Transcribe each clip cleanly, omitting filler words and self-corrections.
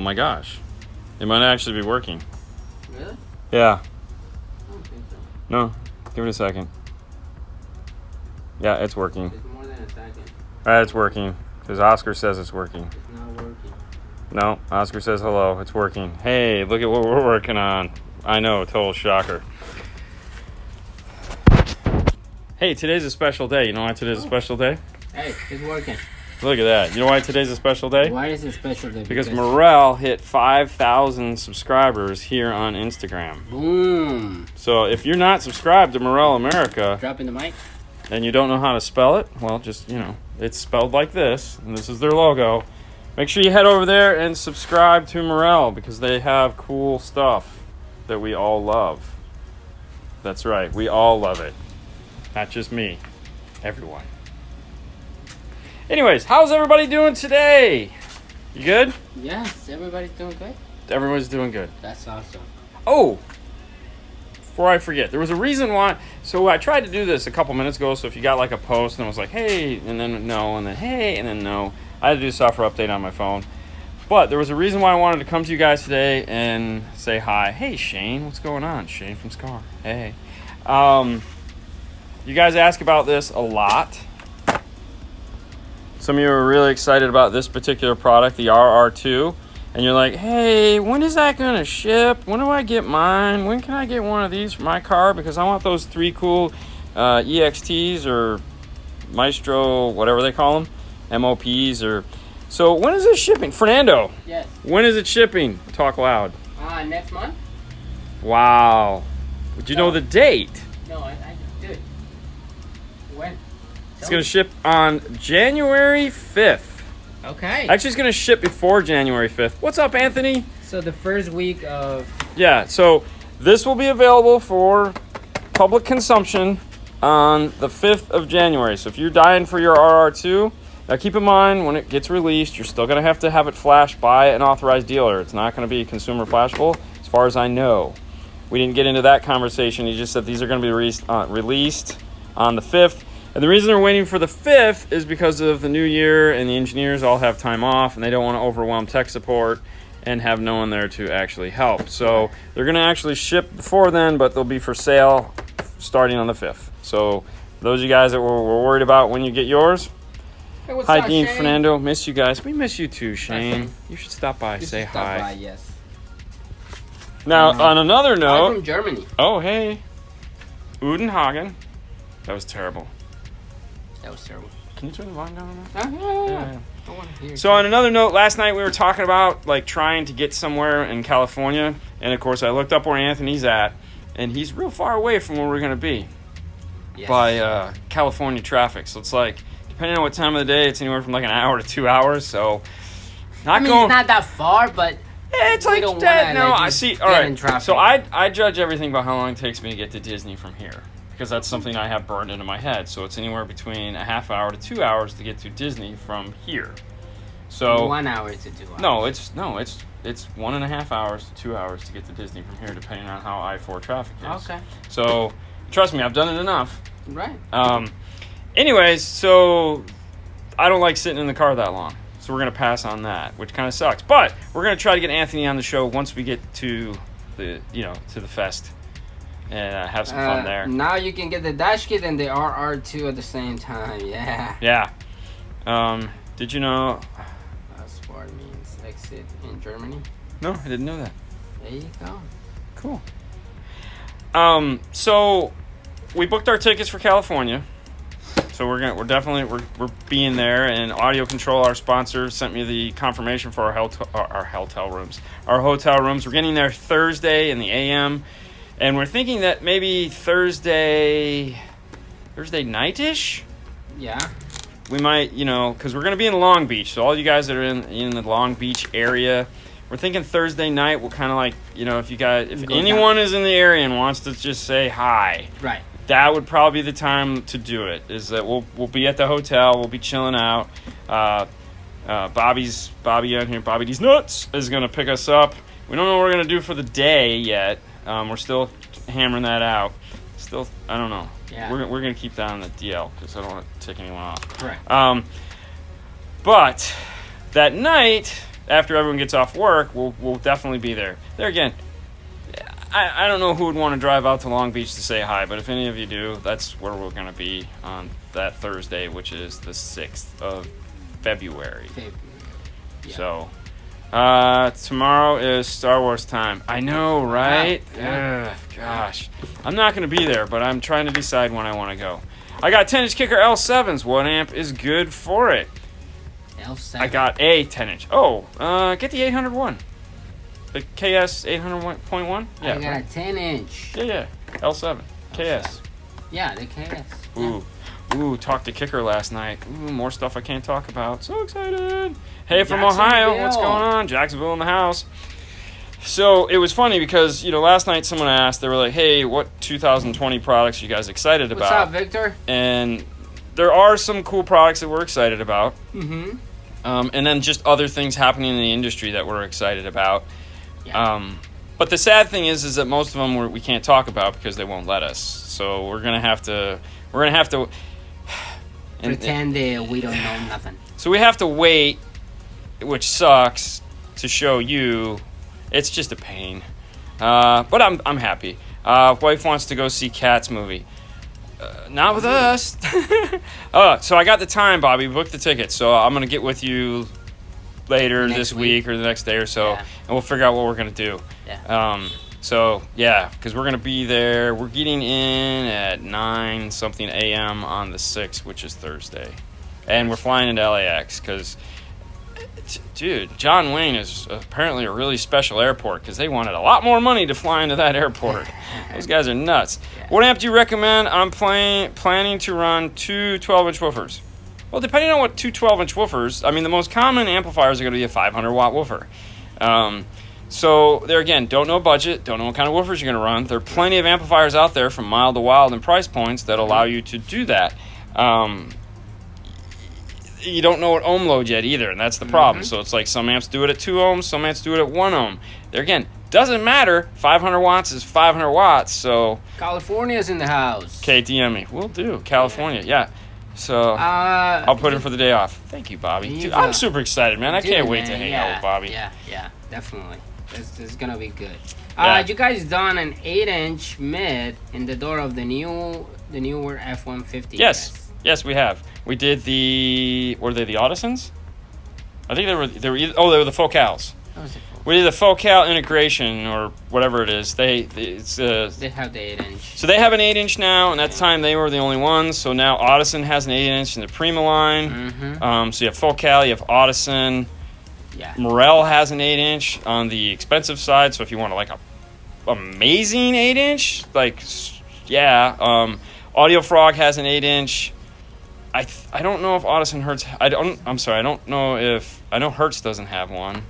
Oh my gosh. It might actually be working. Really? Yeah. I don't think so. No. Give it a second. Yeah, it's working. It's more than a second. It's working. Because Oscar says it's working. It's not working. No, Oscar says hello. It's working. Hey, look at what we're working on. I know, total shocker. Hey, today's a special day. You know why today's a special day? Hey, it's working. Look at that. You know why today's a special day? Why is it special day? Because Morel hit 5,000 subscribers here on Instagram. Boom. So if you're not subscribed to Morel America Dropping the mic. and you don't know how to spell it, well, just, it's spelled like this, and this is their logo. Make sure you head over there and subscribe to Morel because they have cool stuff that we all love. That's right. We all love it. Not just me. Everyone. Anyways, how's everybody doing today? You good? Yes, everybody's doing good. Everyone's doing good. That's awesome. Oh, before I forget, there was a reason why. So I tried to do this a couple minutes ago. So if you got like a post and it was like, hey, and then no, and then hey, and then no, I had to do a software update on my phone. But there was a reason why I wanted to come to you guys today and say hi. Hey, Shane, what's going on? Shane from Scar. Hey. You guys ask about this a lot. Some of you are really excited about this particular product, the RR2. And you're like, hey, when is that going to ship? When do I get mine? When can I get one of these for my car? Because I want those 3 cool EXTs or Maestro, whatever they call them, MOPs. So when is this shipping? Fernando. Yes. When is it shipping? Talk loud. Next month? Wow. Would you know the date? No, I do it. When? It's going to ship on January 5th. Okay. Actually, it's going to ship before January 5th. What's up, Anthony? So the first week of... Yeah, so this will be available for public consumption on the 5th of January. So if you're dying for your RR2, now keep in mind, when it gets released, you're still going to have it flashed by an authorized dealer. It's not going to be consumer flashable, as far as I know. We didn't get into that conversation. He just said these are going to be released on the 5th. And the reason they're waiting for the 5th is because of the new year and the engineers all have time off and they don't want to overwhelm tech support and have no one there to actually help. So they're going to actually ship before then, but they'll be for sale starting on the 5th. So those of you guys that were worried about when you get yours, Hey, what's hi, up, Dean, Shane? Fernando. Miss you guys. We miss you too, Shane. Shane. You should stop by, say hi. Stop by, yes. Now, on another I'm note... from Germany. Oh, hey. Udenhagen. That was terrible. That was terrible. Can you turn the volume down on that? Yeah. I want to hear So on another note, last night we were talking about like trying to get somewhere in California, and of course I looked up where Anthony's at, and he's real far away from where we're gonna be by California traffic. So it's like depending on what time of the day, it's anywhere from like an hour to 2 hours. So it's not that far, but it's like don't that. wanna, No, like, I see. All right. in traffic. So I judge everything by how long it takes me to get to Disney from here. Because that's something I have burned into my head. So it's anywhere between a half hour to 2 hours to get to Disney from here. So 1 hour to 2 hours. No, it's 1.5 hours to 2 hours to get to Disney from here, depending on how I-4 traffic is. Okay. So trust me, I've done it enough. Right. Anyways, so I don't like sitting in the car that long. So we're gonna pass on that, which kind of sucks. But we're gonna try to get Anthony on the show once we get to the fest. And have some fun there. Now you can get the dash kit and the RR2 at the same time. Yeah. Yeah. Did you know? That's what it means. Exit in Germany. No, I didn't know that. There you go. Cool. So we booked our tickets for California. So we're definitely being there. And Audio Control, our sponsor, sent me the confirmation for our hotel rooms. Our hotel rooms. We're getting there Thursday in the AM. And we're thinking that maybe Thursday night-ish? Yeah. We might, because we're going to be in Long Beach. So all you guys that are in the Long Beach area, we're thinking Thursday night we'll kind of like, if anyone is in the area and wants to just say hi. Right. That would probably be the time to do it, is that we'll be at the hotel. We'll be chilling out. Bobby on here, Bobby D's Nuts, is going to pick us up. We don't know what we're going to do for the day yet. We're still hammering that out. I don't know. Yeah. We're going to keep that on the DL because I don't want to tick anyone off. Correct. But that night, after everyone gets off work, we'll definitely be there. There again, I don't know who would want to drive out to Long Beach to say hi, but if any of you do, that's where we're going to be on that Thursday, which is the 6th of February. Yeah. So, tomorrow is Star Wars time. I know, right? Yeah. Ugh, gosh. I'm not going to be there, but I'm trying to decide when I want to go. I got 10-inch kicker L7s. What amp is good for it? L7. I got a 10-inch. Oh, get the 801. The KS 800.1? Yeah. I got a 10-inch. Yeah. L7. KS. Yeah, the KS. Ooh, talked to Kicker last night. Ooh, more stuff I can't talk about. So excited. Hey, from Jacksonville. Ohio, what's going on? Jacksonville in the house. So it was funny because, last night someone asked, they were like, hey, what 2020 products are you guys excited about? What's up, Victor? And there are some cool products that we're excited about. Mm-hmm. And then just other things happening in the industry that we're excited about. Yeah. But the sad thing is that most of them we can't talk about because they won't let us. So we're gonna have to Pretend that we don't know nothing. So we have to wait, which sucks, to show you. It's just a pain. But I'm happy. Wife wants to go see Cats movie. Not with us. So I got the time, Bobby. Booked the ticket. So I'm gonna get with you later this week or the next day or so, and we'll figure out what we're gonna do. Yeah. Because we're gonna be there. We're getting in at 9 something a.m. on the 6th, which is Thursday, and we're flying into LAX because, dude, John Wayne is apparently a really special airport because they wanted a lot more money to fly into that airport. Those guys are nuts. Yeah. What amp do you recommend? I'm planning to run 2 12-inch woofers. Well, depending on what 2 12-inch woofers, I mean, the most common amplifiers are going to be a 500-watt woofer. So there again, don't know budget, don't know what kind of woofers you're going to run. There are plenty of amplifiers out there from mild to wild and price points that allow you to do that. You don't know what ohm load yet either, and that's the problem. So it's like some amps do it at 2 ohms, some amps do it at 1 ohm. There again, doesn't matter. 500 watts is 500 watts. So California's in the house. KTM me. We'll do. California, yeah. So I'll put in for the day off. Thank you, Bobby. Dude, I'm super excited, man. I can't wait to hang out with Bobby. Yeah, definitely. This is gonna be good. Yeah. You guys done an 8-inch mid in the door of the newer F-150. Yes, we have. We did were they the Audisons? I think they were the Focals. What was it for? We did the Focal integration or whatever it is. They have the 8-inch. So they have an 8-inch now, and at the time they were the only ones. So now Audison has an 8-inch in the Prima line. Mm-hmm. So you have Focal, you have Audison. Yeah. Morel has an 8-inch on the expensive side. So if you want a amazing 8-inch, Audio Frog has an 8-inch. I don't know if Audison Hertz. I know Hertz doesn't have one.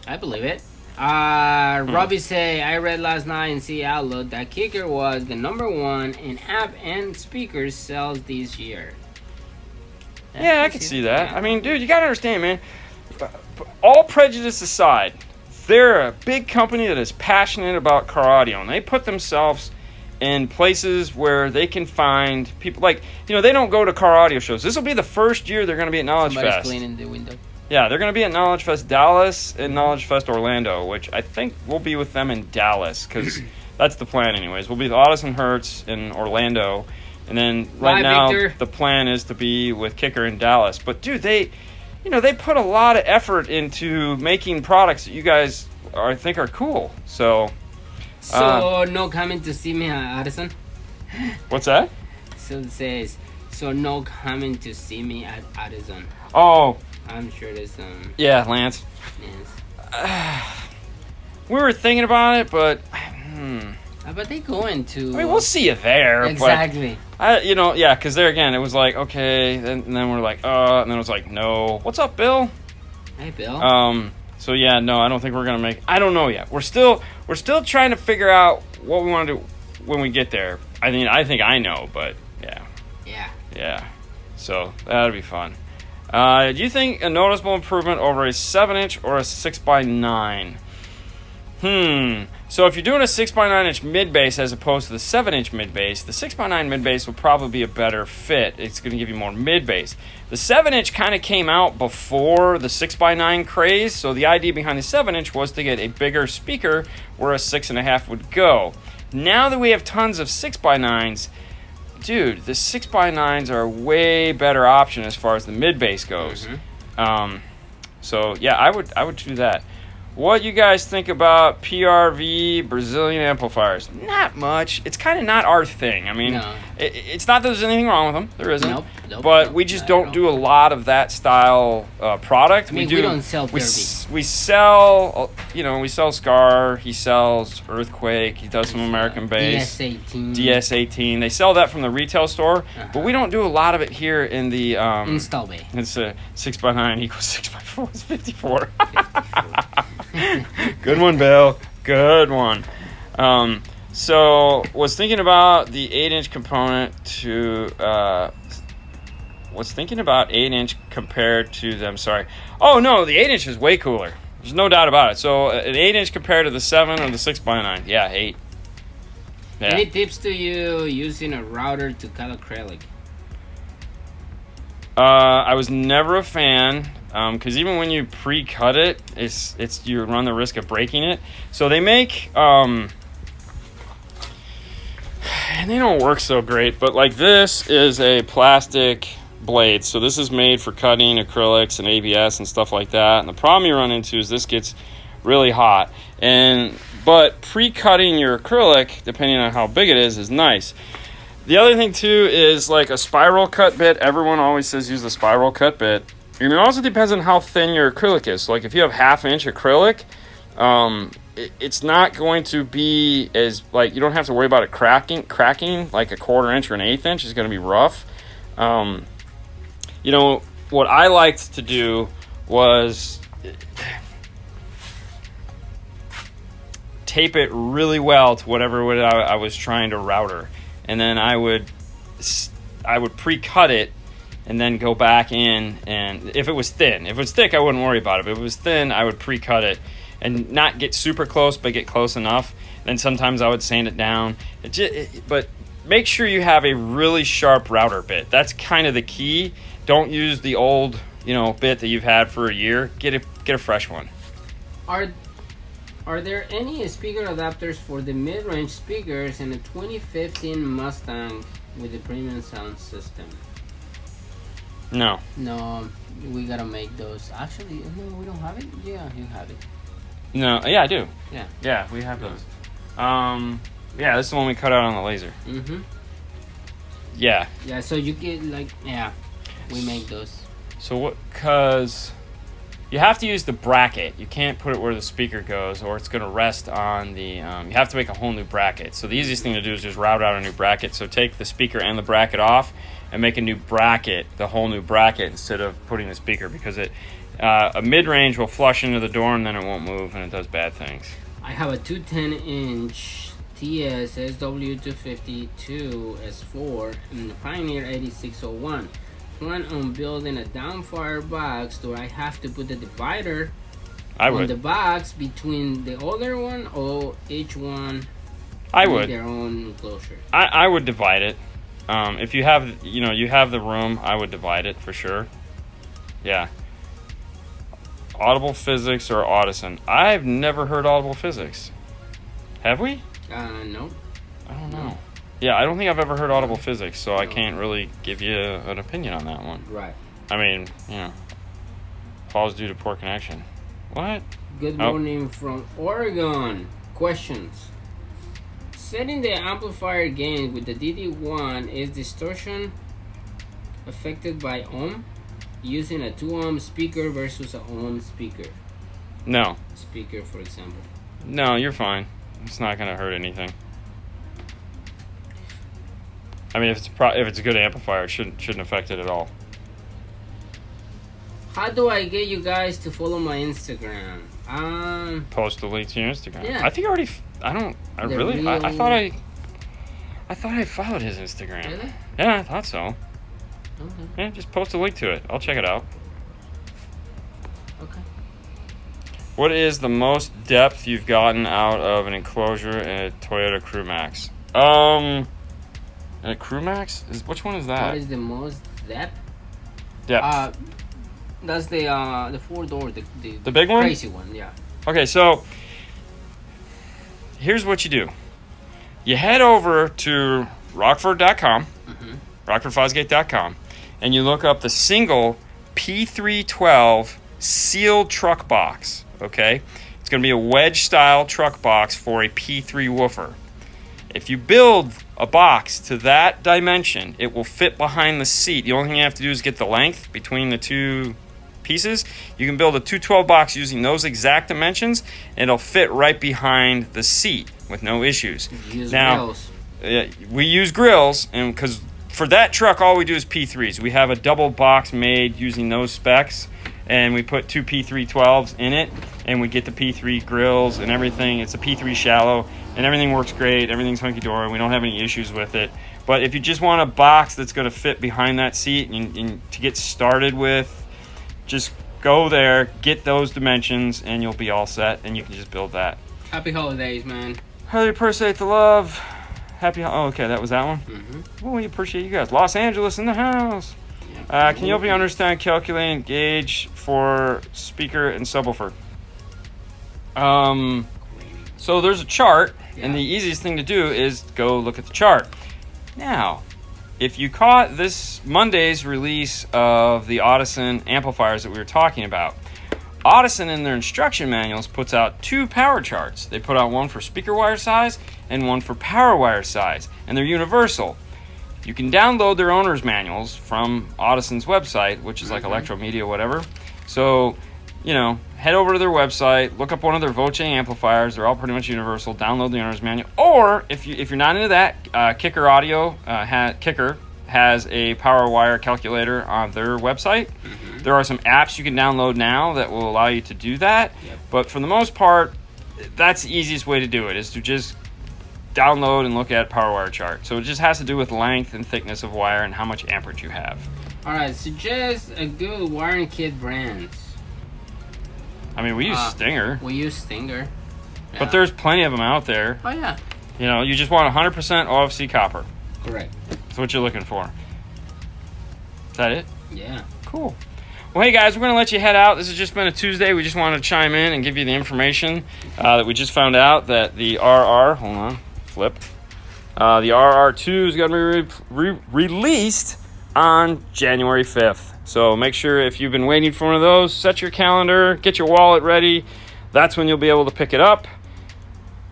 I believe it. Robbie say, I read last night in C Outlook that Kicker was the #1 in amp and speakers sales this year. I can see that. I mean, dude, you gotta understand, man. All prejudice aside, they're a big company that is passionate about car audio, and they put themselves in places where they can find people they don't go to car audio shows. This will be the first year they're going to be at Knowledge Somebody's Fest. cleaning the window. Yeah, they're going to be at Knowledge Fest Dallas and Knowledge Fest Orlando, which I think we'll be with them in Dallas because that's the plan anyways. We'll be with Audison Hertz in Orlando, and then now Victor. The plan is to be with Kicker in Dallas. But dude, they put a lot of effort into making products that you guys I think are cool. So no coming to see me at Addison? What's that? So it says, no coming to see me at Addison. Oh. I'm sure there's some... Yeah, Lance. Yes. We were thinking about it, but... But they going to... I mean, we'll see you there. Exactly. But because there again, it was like, okay, and then we're like, and then it was like, no. What's up, Bill? Hey, Bill. So yeah, no, I don't think we're gonna make... I don't know yet. We're still trying to figure out what we want to do when we get there. I mean, I think I know, but yeah. Yeah. So that'll be fun. Do you think a noticeable improvement over a 7-inch or a 6x9? So if you're doing a 6x9 inch mid bass as opposed to the 7-inch mid bass, the 6x9 mid bass will probably be a better fit. It's going to give you more mid bass. The 7-inch kind of came out before the 6x9 craze, so the idea behind the 7-inch was to get a bigger speaker where a 6.5 would go. Now that we have tons of 6x9s, dude, the 6x9s are a way better option as far as the mid bass goes. So yeah, I would do that. What you guys think about PRV Brazilian amplifiers? Not much. It's kind of not our thing. I mean, No. it's not that there's anything wrong with them. There isn't. Nope, but we just don't do a lot of that style product. I mean, we don't sell PRV. We sell, we sell Scar. He sells Earthquake. He does some American bass. DS18. They sell that from the retail store, but we don't do a lot of it here in the install bay. It's a 6x9 equals 6x4 is 54. Good one, Bill. Good one. So was thinking about the 8-inch component to was thinking about 8-inch compared to them. Sorry. Oh no, the 8-inch is way cooler. There's no doubt about it. So an 8-inch compared to the 7 or the 6x9. Yeah, 8. Yeah. Any tips to you using a router to cut acrylic? I was never a fan. Because even when you pre-cut it, it's you run the risk of breaking it. So they make and they don't work so great. But like this is a plastic blade, so this is made for cutting acrylics and ABS and stuff like that. And the problem you run into is this gets really hot. But pre-cutting your acrylic, depending on how big it is nice. The other thing too is like a spiral cut bit. Everyone always says use the spiral cut bit. And it also depends on how thin your acrylic is. So like if you have 1/2-inch acrylic, it's not going to be as, like, you don't have to worry about it cracking like a 1/4 inch or an 1/8 inch is going to be rough. What I liked to do was tape it really well to whatever I was trying to router. And then I would pre-cut it and then go back in, and if it was thin. If it was thick, I wouldn't worry about it. But if it was thin, I would pre-cut it and not get super close, but get close enough. Then sometimes I would sand it down. But make sure you have a really sharp router bit. That's kind of the key. Don't use the old, bit that you've had for a year. Get a fresh one. Are there any speaker adapters for the mid-range speakers in a 2015 Mustang with a premium sound system? No, we gotta make those. Actually, no, we don't have it. Yeah, you have it. No, yeah, I do. Yeah, we have those. Yeah, this is the one we cut out on the laser. Yeah. Yeah, so you get we make those. So what? Cause you have to use the bracket. You can't put it where the speaker goes, or it's gonna rest on the. You have to make a whole new bracket. So the easiest thing to do is just route out a new bracket. So take the speaker and the bracket off, and make a new bracket, the whole new bracket, instead of putting the speaker, because a mid-range will flush into the door and then it won't move, and it does bad things. I have a 210-inch TS SW252 S4 in the Pioneer 8601. Plan on building a downfire box. Do I have to put the divider on the box between the other one, or each one their own enclosure? I would divide it. If you have, you have the room, I would divide it for sure. Yeah. Audible Physics or Audison? I've never heard Audible Physics. Have we? No. I don't know. Yeah, I don't think I've ever heard Audible Physics, so I can't really give you an opinion on that one. Right. I mean, pause due to poor connection. What? Good morning from Oregon. Questions. Setting the amplifier gain with the DD1, is distortion affected by ohm? Using a 2-ohm speaker versus a ohm speaker. No. Speaker, for example. No, you're fine. It's not going to hurt anything. I mean, if it's a good amplifier, it shouldn't affect it at all. How do I get you guys to follow my Instagram? Post the link to your Instagram. Yeah. I think I already. I thought I followed his Instagram. Really? Yeah, I thought so. Okay. Yeah, just post a link to it. I'll check it out. Okay. What is the most depth you've gotten out of an enclosure in a Toyota Crewmax? A Crewmax? Which one is that? What is the most depth? Depth. That's the 4-door, the big one? Crazy one, yeah. Okay, so here's what you do. You head over to Rockford.com, RockfordFosgate.com, and you look up the single P312 sealed truck box, okay? It's going to be a wedge-style truck box for a P3 woofer. If you build a box to that dimension, it will fit behind the seat. The only thing you have to do is get the length between the two pieces. You can build a 212 box using those exact dimensions, and it'll fit right behind the seat with no issues. Grills. We use grills, and because for that truck, all we do is P3s. We have a double box made using those specs, and we put 2 P312s in it, and we get the P3 grills and everything. It's a P3 shallow, and everything works great. Everything's hunky-dory. We don't have any issues with it. But if you just want a box that's going to fit behind that seat and to get started with, just go there, get those dimensions, and you'll be all set, and you can just build that. Happy holidays, man. Highly appreciate the love. Okay, that was that one? Well, we appreciate you guys. Los Angeles in the house. Can you help me understand calculating gauge for speaker and subwoofer? So there's a chart, and the easiest thing to do is go look at the chart. Now, if you caught this Monday's release of the Audison amplifiers that we were talking about, Audison in their instruction manuals puts out 2 power charts. They put out one for speaker wire size and one for power wire size, and they're universal. You can download their owner's manuals from Audison's website, which is like Electromedia, whatever. So, head over to their website, look up one of their Voce amplifiers. They're all pretty much universal. Download the owner's manual. Or if you're not into that, Kicker Audio Kicker has a power wire calculator on their website. There are some apps you can download now that will allow you to do that. But for the most part, that's the easiest way to do it, is to just download and look at power wire chart. So it just has to do with length and thickness of wire and how much amperage you have. All right, suggest a good wiring kit brands. I mean, we use Stinger. We use Stinger. But there's plenty of them out there. Oh, yeah. You just want 100% OFC copper. Correct. That's what you're looking for. Is that it? Yeah. Cool. Well, hey, guys, we're going to let you head out. This has just been a Tuesday. We just wanted to chime in and give you the information that we just found out that the hold on, flip. The RR2 is going to be released on January 5th. So make sure, if you've been waiting for one of those, set your calendar, get your wallet ready. That's when you'll be able to pick it up.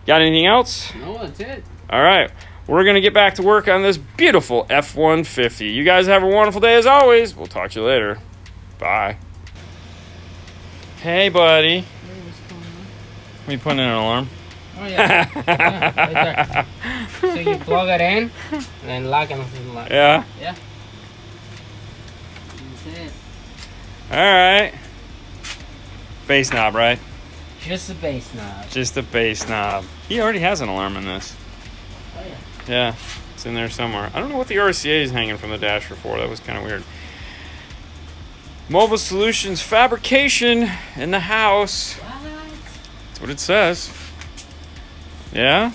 Got anything else? No, that's it. All right. We're going to get back to work on this beautiful F-150. You guys have a wonderful day as always. We'll talk to you later. Bye. Hey, buddy. Hey, what's going on? We putting in an alarm? Oh, yeah. Right there. So you plug it in and then lock it and lock. Yeah? Yeah. That's it. All right. Bass knob, right? Just the bass knob. Just the bass knob. He already has an alarm in this. Oh, yeah. Yeah, it's in there somewhere. I don't know what the RCA is hanging from the dasher for. That was kind of weird. Mobile Solutions Fabrication in the house. What? That's what it says. Yeah?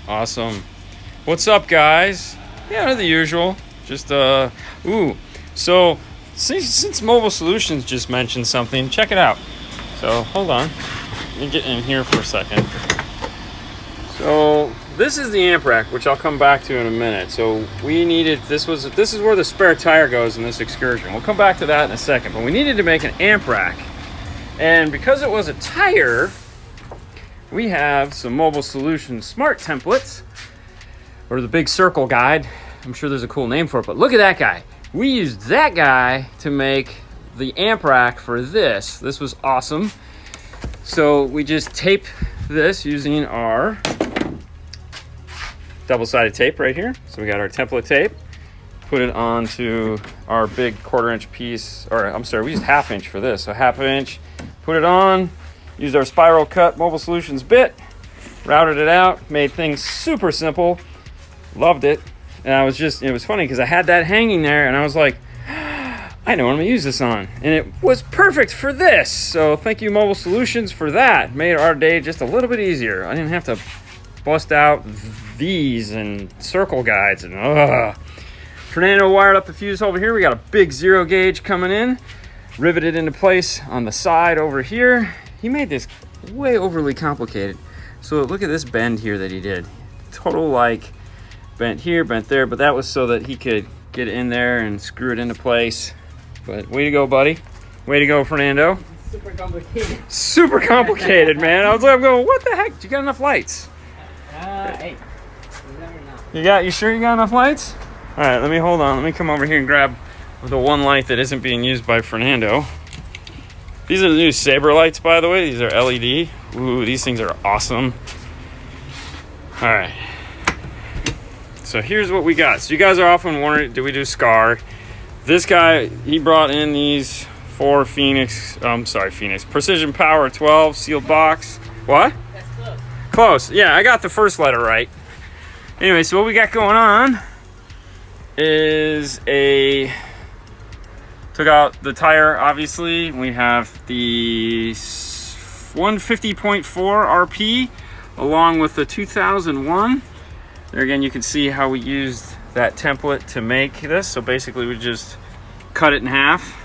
Awesome. What's up, guys? Yeah, the usual. Just, so since Mobile Solutions just mentioned something, check it out. So, hold on. Let me get in here for a second. So, this is the amp rack, which I'll come back to in a minute. So, we needed, this is where the spare tire goes in this excursion. We'll come back to that in a second, but we needed to make an amp rack. And because it was a tire, we have some Mobile Solutions Smart templates, or the Big Circle Guide. I'm sure there's a cool name for it, but look at that guy. We used that guy to make the amp rack for this. This was awesome. So we just tape this using our double-sided tape right here. So we got our template tape, put it onto our big 1/4-inch piece, or I'm sorry, we used 1/2 inch for this. So 1/2 inch, put it on, used our spiral cut Mobile Solutions bit, routed it out, made things super simple, loved it. And it was funny because I had that hanging there and I was like, I know what I'm gonna use this on. And it was perfect for this. So thank you, Mobile Solutions, for that. Made our day just a little bit easier. I didn't have to bust out these and circle guides and Fernando wired up the fuse over here. We got a big 0 gauge coming in, riveted into place on the side over here. He made this way overly complicated. So look at this bend here that he did. Total like bent here, bent there, but that was so that he could get it in there and screw it into place. But way to go, buddy. Way to go, Fernando. Super complicated. Super complicated, man. I'm going, what the heck? You got enough lights? Hey, you never know. You sure you got enough lights? All right, let me hold on. Let me come over here and grab the one light that isn't being used by Fernando. These are the new Saber lights, by the way. These are LED. Ooh, these things are awesome. All right. So here's what we got. So you guys are often wondering, do we do SCAR? This guy, he brought in these 4 Phoenix Precision Power 12 sealed box. What? That's close. Close. Yeah, I got the first letter right. Anyway, so what we got going on is took out the tire, obviously. We have the 150.4 RP along with the 2001. There again, you can see how we used that template to make this. So basically we just cut it in half.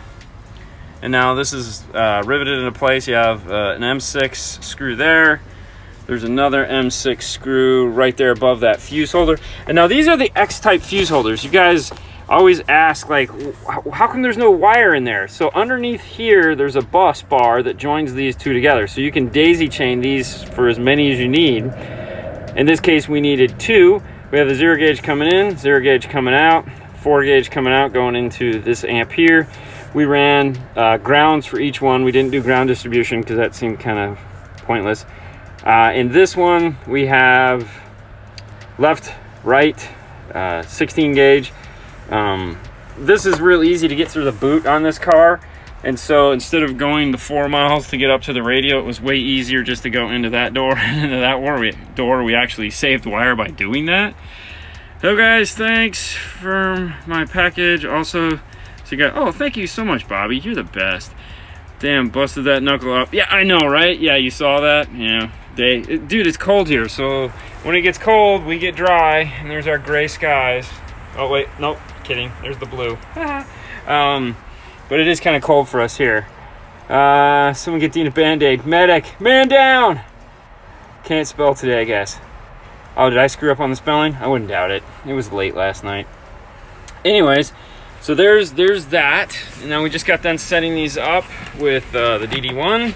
And now this is riveted into place. You have an M6 screw there. There's another M6 screw right there above that fuse holder. And now these are the X-type fuse holders. You guys always ask, like, how come there's no wire in there? So underneath here, there's a bus bar that joins these two together. So you can daisy chain these for as many as you need. In this case, we needed 2. We have the 0 gauge coming in, 0 gauge coming out, 4 gauge coming out, going into this amp here. We ran grounds for each one. We didn't do ground distribution because that seemed kind of pointless. In this one, we have left, right, 16 gauge. This is real easy to get through the boot on this car. And so instead of going the 4 miles to get up to the radio, it was way easier just to go into that door. Into that door, we actually saved wire by doing that. So guys, thanks for my package. Also, so you got, oh, thank you so much, Bobby. You're the best. Damn, busted that knuckle up. Yeah, I know, right? Yeah, you saw that? Yeah. Dude, it's cold here, so when it gets cold, we get dry, and there's our gray skies. Oh, wait, nope, kidding. There's the blue. But it is kind of cold for us here. Someone get Dean a Band-Aid. Medic, man down! Can't spell today, I guess. Oh, did I screw up on the spelling? I wouldn't doubt it. It was late last night. Anyways, so there's that. And now we just got done setting these up with the DD1.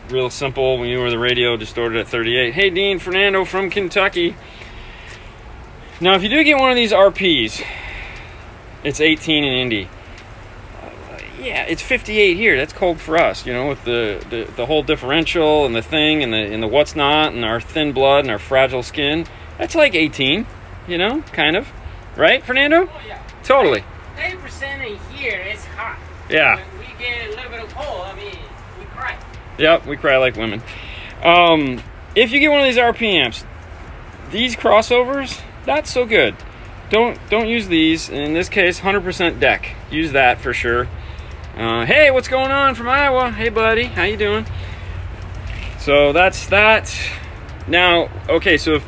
Real simple. We knew where the radio distorted at 38. Hey, Dean, Fernando from Kentucky. Now, if you do get one of these RPs, it's 18 in Indy. Yeah, it's 58 here. That's cold for us, you know, with the whole differential and the thing and the what's not and our thin blood and our fragile skin. That's like 18, you know, kind of. Right, Fernando? Oh, yeah. Totally. 90% in here is hot. Yeah. When we get a little bit of cold, I mean, we cry. Yep, we cry like women. If you get one of these RP amps, these crossovers, not so good. Don't use these. In this case, 100% deck. Use that for sure. Hey, what's going on from Iowa? Hey, buddy, how you doing? So that's that. Now, okay, so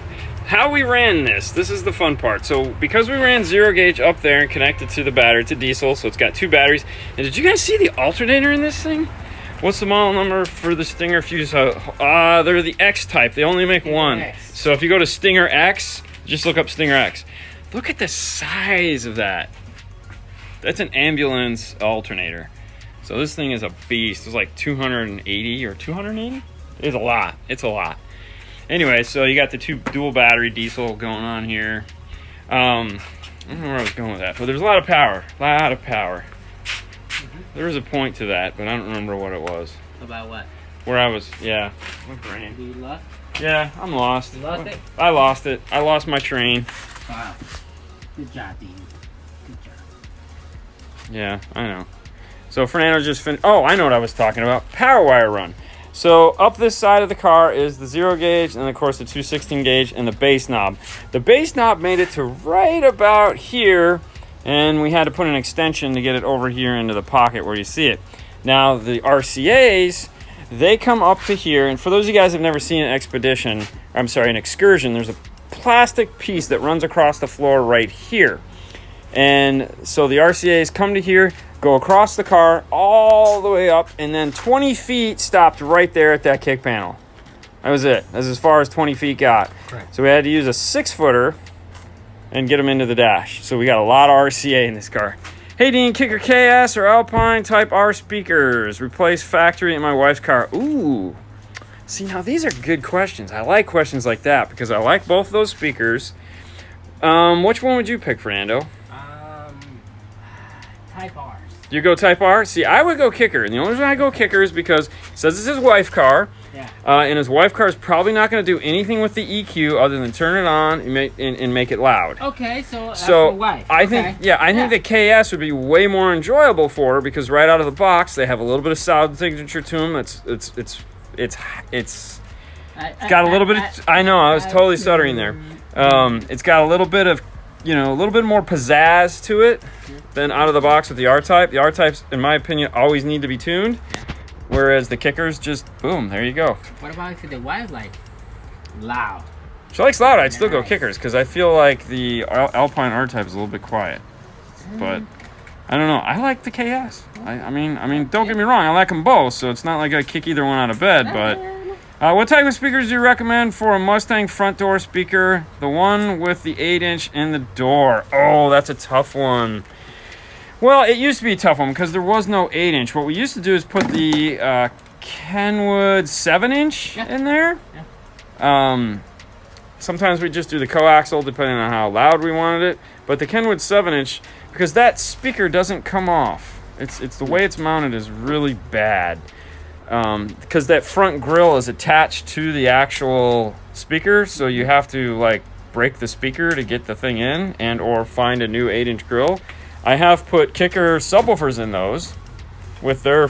how we ran this is the fun part. So because we ran 0 gauge up there and connected to the battery, it's a diesel, so it's got 2 batteries. And did you guys see the alternator in this thing? What's the model number for the Stinger fuse? They're the X type. They only make one. X. So if you go to Stinger X, just look up Stinger X. Look at the size of that. That's an ambulance alternator. So this thing is a beast. It's like 280 or 280. It's a lot. It's a lot. Anyway, so you got the 2 dual battery diesel going on here. I don't know where I was going with that, but there's a lot of power. There was a point to that, but I don't remember what it was. About what? Where I was, yeah. My brain. You lost? Yeah, I'm lost. You lost it? I lost it. I lost my train. Wow. Good job, Dean. Good job. Yeah, I know. So Fernando just finished. Oh, I know what I was talking about. Power wire run. So up this side of the car is the 0 gauge, and of course the 216 gauge and the bass knob. The bass knob made it to right about here, and we had to put an extension to get it over here into the pocket where you see it. Now, the RCAs, they come up to here, and for those of you guys who have never seen an an excursion, there's a plastic piece that runs across the floor right here. And so the RCAs come to here, go across the car all the way up, and then 20 feet stopped right there at that kick panel. That was it. That's as far as 20 feet got. Correct. So we had to use a 6-footer and get them into the dash. So we got a lot of RCA in this car. Hey, Dean, Kicker KS or Alpine Type R speakers. Replace factory in my wife's car. Ooh. See, now these are good questions. I like questions like that because I like both those speakers. Which one would you pick, Fernando? Type R. You go Type R? See, I would go Kicker. And the only reason I go Kicker is because it says it's his wife's car. Yeah. And his wife's car is probably not going to do anything with the EQ other than turn it on and make it loud. Okay, so So wife. I think the KS would be way more enjoyable for her because right out of the box they have a little bit of sound signature to them. It's got a little bit of, I know, I was totally stuttering there. It's got a little bit of, a little bit more pizzazz to it than out of the box with the R-Type. The R-Types, in my opinion, always need to be tuned, whereas the Kickers just, boom, there you go. What about if the wife like loud? She likes loud, I'd still go Kickers because I feel like the Alpine R-Type is a little bit quiet. But I don't know. I like the KS. I mean, don't get me wrong. I like them both, so it's not like I kick either one out of bed. But what type of speakers do you recommend for a Mustang front door speaker? The one with the 8-inch in the door. Oh, that's a tough one. Well, it used to be a tough one because there was no 8-inch. What we used to do is put the Kenwood 7-inch in there. Sometimes we just do the coaxial depending on how loud we wanted it. But the Kenwood 7-inch, because that speaker doesn't come off. It's the way it's mounted is really bad. Because that front grill is attached to the actual speaker, so you have to like break the speaker to get the thing in and or find a new 8-inch grill. I have put Kicker subwoofers in those with their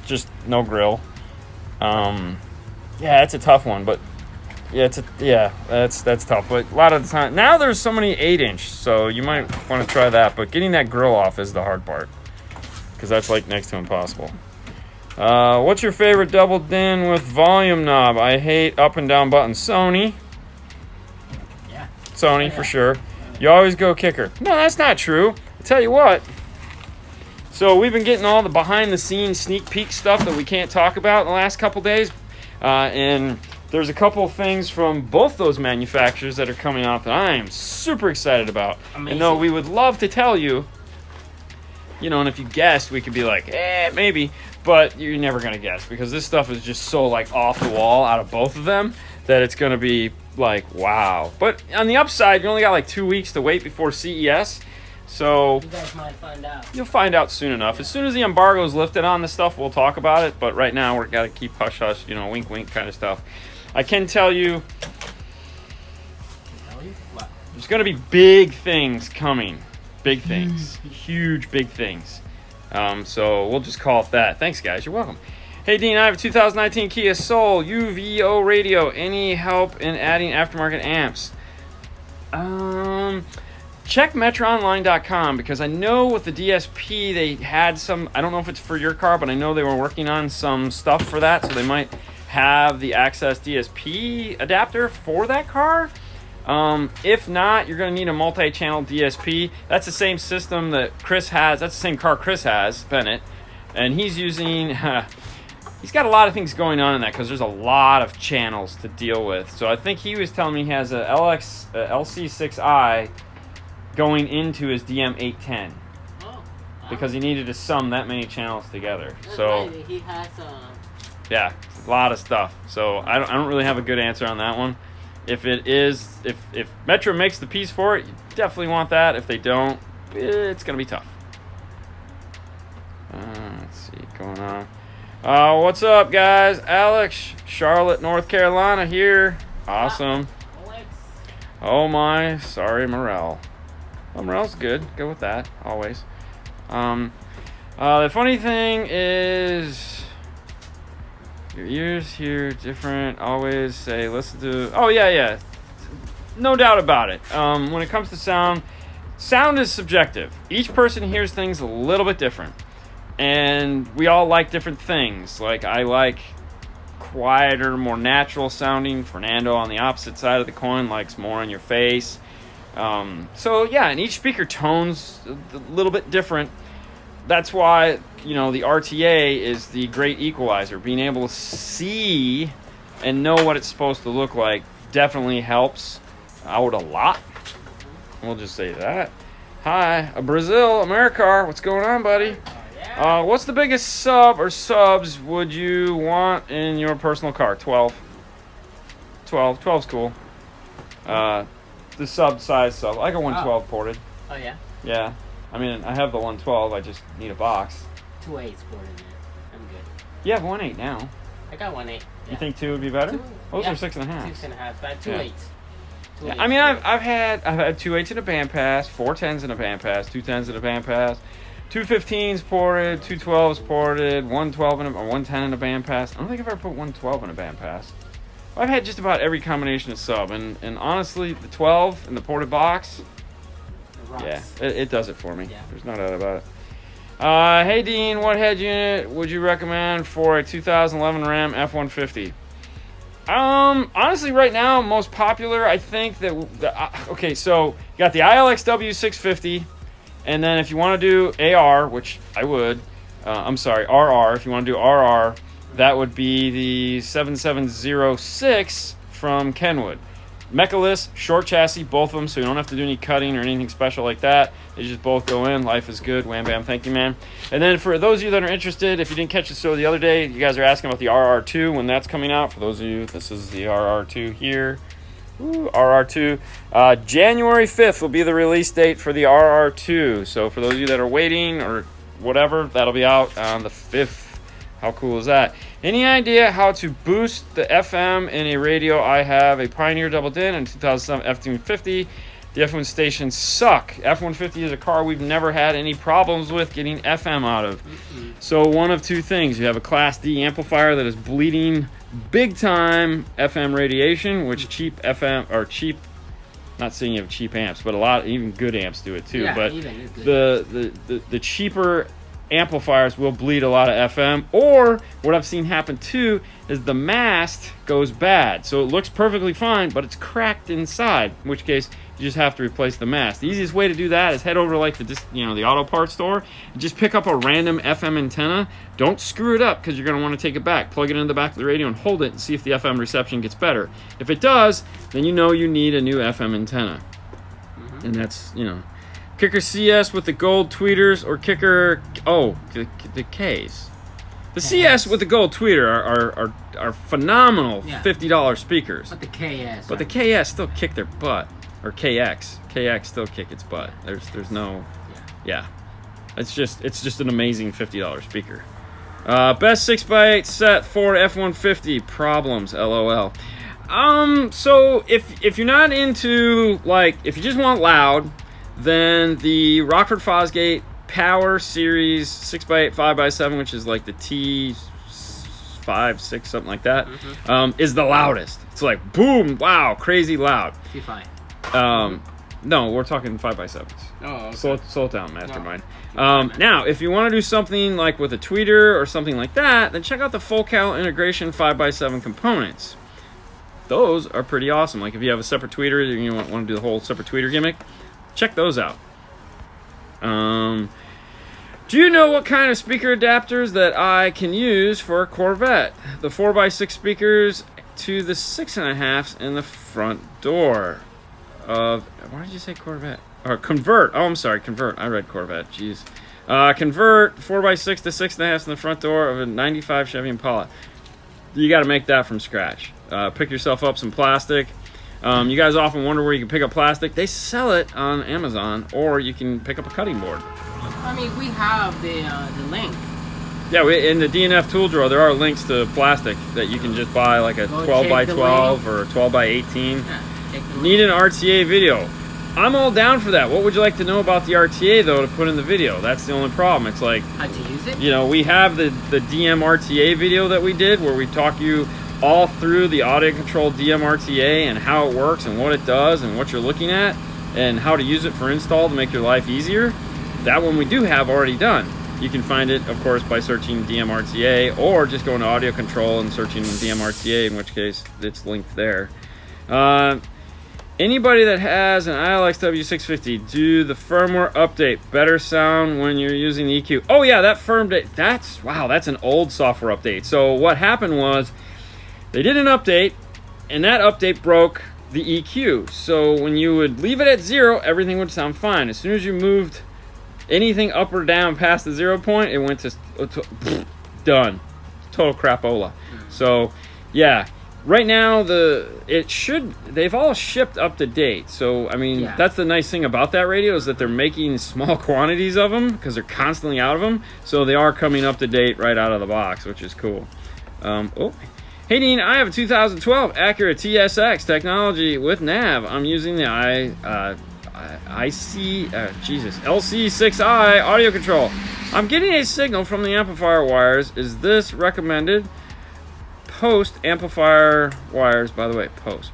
just no grill. Yeah, it's a tough one, but that's tough. But a lot of the time now there's so many 8-inch, so you might want to try that. But getting that grill off is the hard part because that's like next to impossible. What's your favorite double din with volume knob? I hate up and down buttons. Sony. Yeah. Sony for sure. You always go Kicker. No, that's not true. I tell you what. So we've been getting all the behind the scenes sneak peek stuff that we can't talk about in the last couple days. And there's a couple of things from both those manufacturers that are coming out that I am super excited about. Amazing. And though we would love to tell you, and if you guessed, we could be like, maybe. But you're never going to guess because this stuff is just so like off the wall out of both of them that it's going to be like, wow. But on the upside, you only got like 2 weeks to wait before CES. So you guys might find out. You'll find out soon enough. As soon as the embargo is lifted on this stuff, we'll talk about it. But right now, we're got to keep hush-hush, wink, wink kind of stuff. I can tell you What? there's going to be big things coming. Big things. Huge big things. So we'll just call it that. Thanks, guys. You're welcome. Hey, Dean, I have a 2019 Kia Soul UVO radio. Any help in adding aftermarket amps? Check MetroOnline.com because I know with the DSP they had some, I don't know if it's for your car, but I know they were working on some stuff for that, so they might have the Access DSP adapter for that car. If not, you're going to need a multi-channel DSP. That's the same system that Chris has. That's the same car Chris has, Bennett. And he's using, he's got a lot of things going on in that because there's a lot of channels to deal with. So I think he was telling me he has a LC6i going into his DM810 because he needed to sum that many channels together. So right. He has yeah, a lot of stuff. So I don't really have a good answer on that one. If it is, if Metro makes the piece for it, you definitely want that. If they don't, it's going to be tough. Let's see, going on. What's up, guys? Alex, Charlotte, North Carolina here. Awesome. Oh my, sorry, Morel. Well, Morel's good. Go with that, always. The funny thing is, your ears hear different. Always say, listen to. Oh yeah. No doubt about it. When it comes to sound, sound is subjective. Each person hears things a little bit different. And we all like different things. Like, I like quieter, more natural sounding. Fernando, on the opposite side of the coin, likes more in your face. So, yeah, and each speaker tone's a little bit different. That's why, you know, the RTA is the great equalizer. Being able to see and know what it's supposed to look like definitely helps out a lot. We'll just say that. Hi, Brazil, Americar. What's going on, buddy? What's the biggest sub or subs would you want in your personal car? 12. 12's cool. The sub size sub. I got 112 ported. Oh, yeah? Yeah. I mean, I have the 112. I just need a box. 2.8's ported in. I'm good. You have 1.8 now. I got 1.8. Yeah. You think 2 would be better? Those are 6.5. 6.5. But 2.8. Yeah, I mean, I've had 2.8s in a band pass, 4.10s in a band pass, 2.10s in a band pass, 2.15s ported, 2.12s ported, 1.12 in a, or 1.10 in a band pass. I don't think I've ever put 1.12 in a band pass. I've had just about every combination of sub, and honestly, the 12 in the ported box, yeah, it does it for me. Yeah. There's no doubt about it. Hey Dean, what head unit would you recommend for a 2011 Ram F-150? Honestly, right now, most popular, I think that okay, so you got the ILXW 650, and then if you want to do AR, which I would, I'm sorry, RR. If you want to do RR, that would be the 7706 from Kenwood. Mechaless, short chassis, both of them, so you don't have to do any cutting or anything special like that. They just both go in. Life is good. Wham, bam, thank you, man. And then for those of you that are interested, if you didn't catch the show the other day, you guys are asking about the RR2, when that's coming out. For those of you, this is the RR2 here. Ooh, RR2. January 5th will be the release date for the RR2. So for those of you that are waiting or whatever, that'll be out on the 5th. How cool is that? Any idea how to boost the FM in a radio? I have a Pioneer Double Din and 2007 F-150. The F1 stations suck. F-150 is a car we've never had any problems with getting FM out of. So one of two things. You have a Class D amplifier that is bleeding big time FM radiation, which cheap FM, or cheap, not saying you have cheap amps, but a lot, even good amps do it too. Yeah, but even good. the cheaper amplifiers will bleed a lot of FM, or what I've seen happen too is the mast goes bad, so it looks perfectly fine but it's cracked inside, in which case you just have to replace the mast. The easiest way to do that is head over to like the auto parts store and just pick up a random FM antenna. Don't screw it up, because you're going to want to take it back, plug it into the back of the radio and hold it and see if the FM reception gets better. If it does, then you know you need a new FM antenna. And that's, Kicker CS with the gold tweeters, or Kicker... Oh, the Ks. The CS with the gold tweeter are phenomenal $50 speakers. But the KS... But the KS still kick their butt. Or KX. KX still kick its butt. There's no... Yeah. It's just an amazing $50 speaker. Best 6x8 set for F-150. Problems, LOL. So if you're not into, if you just want loud... Then the Rockford Fosgate Power Series 6x8, 5x7, which is like the T5, 6, something like that, is the loudest. It's like boom, wow, crazy loud. T5. No, we're talking 5x7s. Oh, okay. Slow it down, Mastermind. Now, if you want to do something like with a tweeter or something like that, then check out the Full Count Integration 5x7 components. Those are pretty awesome. Like if you have a separate tweeter, you want to do the whole separate tweeter gimmick, check those out. Do you know what kind of speaker adapters that I can use for a Corvette? The 4x6 speakers to the 6.5s in the front door of... Why did you say Corvette? Or Convert. Oh, I'm sorry, Convert. I read Corvette. Jeez. Convert 4x6 to 6.5s in the front door of a 95 Chevy Impala. You got to make that from scratch. Pick yourself up some plastic. You guys often wonder where you can pick up plastic. They sell it on Amazon, or you can pick up a cutting board. I mean, we have the link. Yeah, in the DNF tool drawer, there are links to plastic that you can just buy, like a 12x12 or 12x18. Yeah, Need an RTA video. I'm all down for that. What would you like to know about the RTA, though, to put in the video? That's the only problem. It's like... How to use it? We have the DM RTA video that we did, where we talk you all through the audio control DMRTA and how it works and what it does and what you're looking at. and how to use it for install to make your life easier, that one we do have already done. You can find it, of course, by searching DMRTA, or just going to audio control and searching DMRTA, in which case it's linked there. Anybody that has an ILX W650, do the firmware update. Better sound when you're using the EQ. Oh yeah, that that's an old software update. So what happened was they did an update, and that update broke the EQ. So when you would leave it at 0, everything would sound fine. As soon as you moved anything up or down past the 0 point, it went to done. Total crapola. So yeah. Right now, they've all shipped up to date. So, I mean, that's the nice thing about that radio, is that they're making small quantities of them because they're constantly out of them. So they are coming up to date right out of the box, which is cool. Hey, Dean, I have a 2012 Acura TSX technology with nav. I'm using the LC6i audio control. I'm getting a signal from the amplifier wires. Is this recommended? Post amplifier wires, by the way, post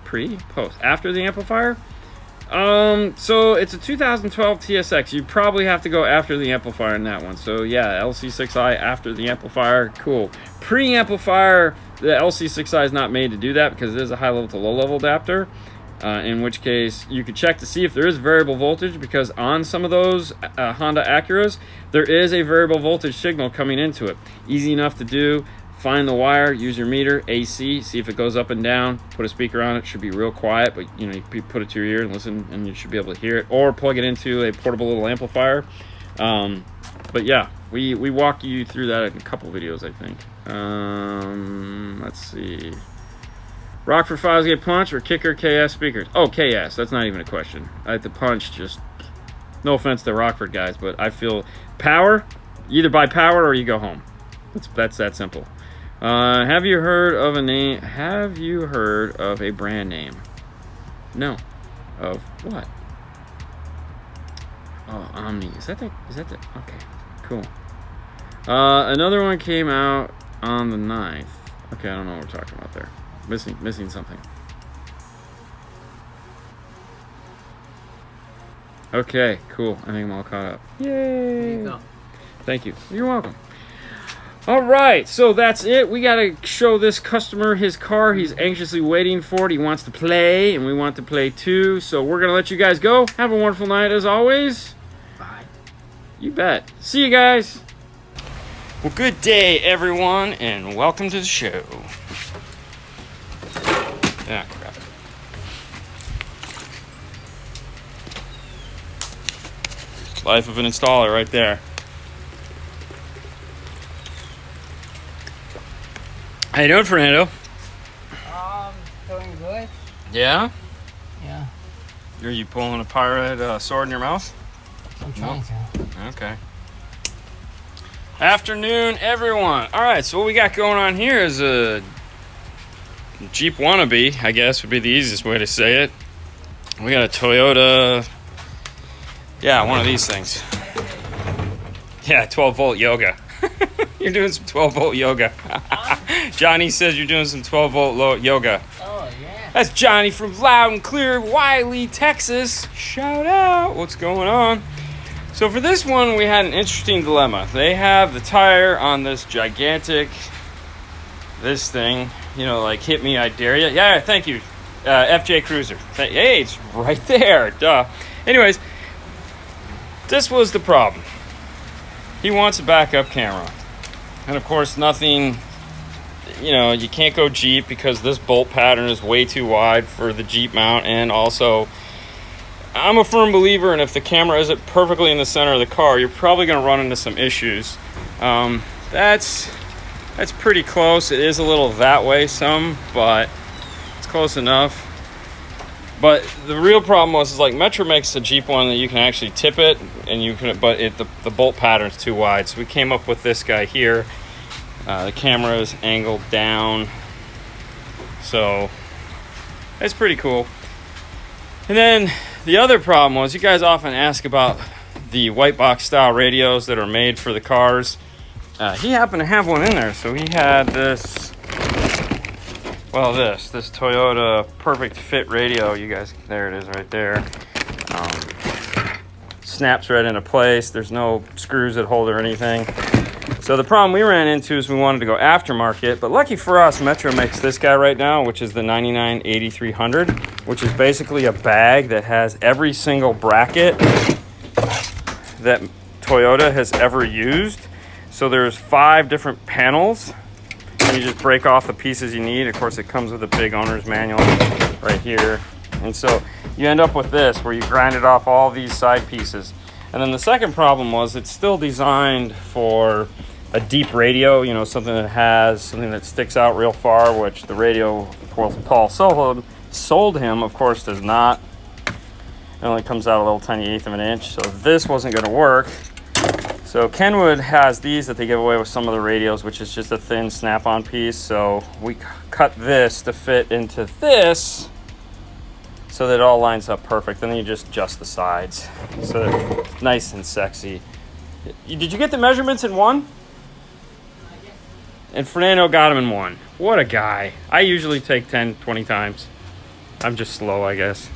after the amplifier. So it's a 2012 TSX. You probably have to go after the amplifier in that one. So yeah, LC6i after the amplifier. Cool. Pre-amplifier, the LC6i is not made to do that because it is a high level to low level adapter. In which case you could check to see if there is variable voltage, because on some of those Honda Acuras there is a variable voltage signal coming into it. Easy enough to do. Find the wire, use your meter, AC, see if it goes up and down, put a speaker on it. Should be real quiet, but you know, you put it to your ear and listen, and you should be able to hear it, or plug it into a portable little amplifier. But yeah, we walk you through that in a couple videos, I think. Let's see. Rockford Files get punch or Kicker KS speakers? Oh, KS, that's not even a question. The punch, just, no offense to Rockford guys, but I feel power, either buy power or you go home. That's that simple. Have you heard of a brand name? No. Of what? Oh, Omni. Is that the okay, cool. Another one came out on the 9th. Okay, I don't know what we're talking about there. Missing something. Okay, cool. I think I'm all caught up. Yay! There you go. Thank you. You're welcome. All right, so that's it. We got to show this customer his car. He's anxiously waiting for it. He wants to play, and we want to play too. So we're going to let you guys go. Have a wonderful night as always. Bye. You bet. See you guys. Well, good day, everyone, and welcome to the show. Ah, crap. Life of an installer right there. How you doing, Fernando? Doing good. Yeah? Yeah. Are you pulling a pirate sword in your mouth? I'm trying to. Okay. Afternoon, everyone. All right, so what we got going on here is a Jeep wannabe, I guess would be the easiest way to say it. We got a Toyota. Yeah, one of these things. Yeah, 12-volt yoga. You're doing some 12-volt yoga. Johnny says you're doing some 12-volt yoga. Oh, yeah. That's Johnny from Loud and Clear, Wiley, Texas. Shout out. What's going on? So for this one, we had an interesting dilemma. They have the tire on this gigantic, this thing, you know, like hit me, I dare you. Yeah, thank you. FJ Cruiser. Hey, it's right there. Duh. Anyways, this was the problem. He wants a backup camera. And of course, nothing, you know, you can't go Jeep because this bolt pattern is way too wide for the Jeep mount. And also, I'm a firm believer in if the camera isn't perfectly in the center of the car, you're probably going to run into some issues. That's pretty close. It is a little that way some, but it's close enough. But the real problem was like Metro makes a Jeep one that you can actually tip it, and you can, but the bolt pattern's too wide. So we came up with this guy here. The camera is angled down, so it's pretty cool. And then the other problem was, you guys often ask about the white box style radios that are made for the cars. He happened to have one in there, so he had this. Well, this Toyota Perfect Fit radio. You guys, there it is right there. Snaps right into place. There's no screws that hold or anything. So the problem we ran into is we wanted to go aftermarket, but lucky for us, Metro makes this guy right now, which is the 998300, which is basically a bag that has every single bracket that Toyota has ever used. So there's 5 different panels, and you just break off the pieces you need. Of course, it comes with a big owner's manual right here. And so you end up with this, where you grinded off all these side pieces. And then the second problem was it's still designed for a deep radio, you know, something that sticks out real far, which the radio Paul sold him, of course, does not. It only comes out a little tiny 1/8 of an inch, so this wasn't going to work. So Kenwood has these that they give away with some of the radios, which is just a thin snap-on piece. So we cut this to fit into this, so that it all lines up perfect. And then you just adjust the sides, so they're nice and sexy. Did you get the measurements in one? And Fernando got him in one. What a guy. I usually take 10, 20 times. I'm just slow, I guess.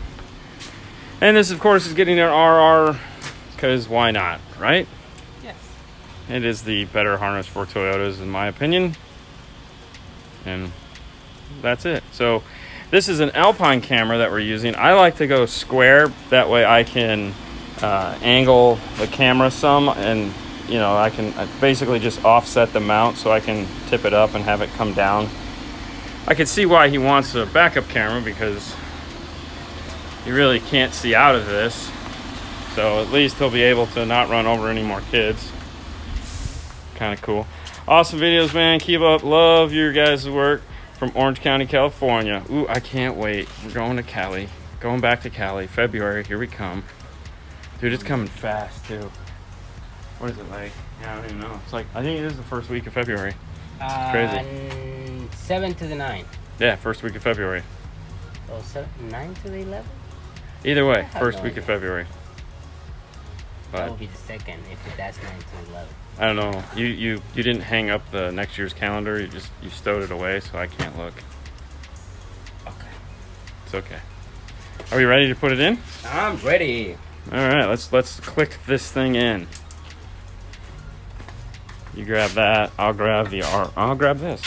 And this, of course, is getting an RR, because why not, right? Yes. It is the better harness for Toyotas, in my opinion. And that's it. So this is an Alpine camera that we're using. I like to go square. That way I can angle the camera some, and you know, I can basically just offset the mount so I can tip it up and have it come down. I can see why he wants a backup camera, because you really can't see out of this. So at least he'll be able to not run over any more kids. Kind of cool. Awesome videos, man. Keep up. Love your guys' work from Orange County, California. Ooh, I can't wait. We're going to Cali. Going back to Cali. February. Here we come. Dude, it's coming fast, too. What is it like? Yeah, I don't even know. It's like, I think it is the first week of February. It's crazy. 7 to the 9. Yeah, first week of February. Oh, 9 to the 11? Either way, first week of February. But that will be the second if that's 9 to 11. I don't know. You didn't hang up the next year's calendar. You stowed it away, so I can't look. Okay. It's okay. Are we ready to put it in? I'm ready. All right, let's click this thing in. You grab that. I'll grab the R. I'll grab this.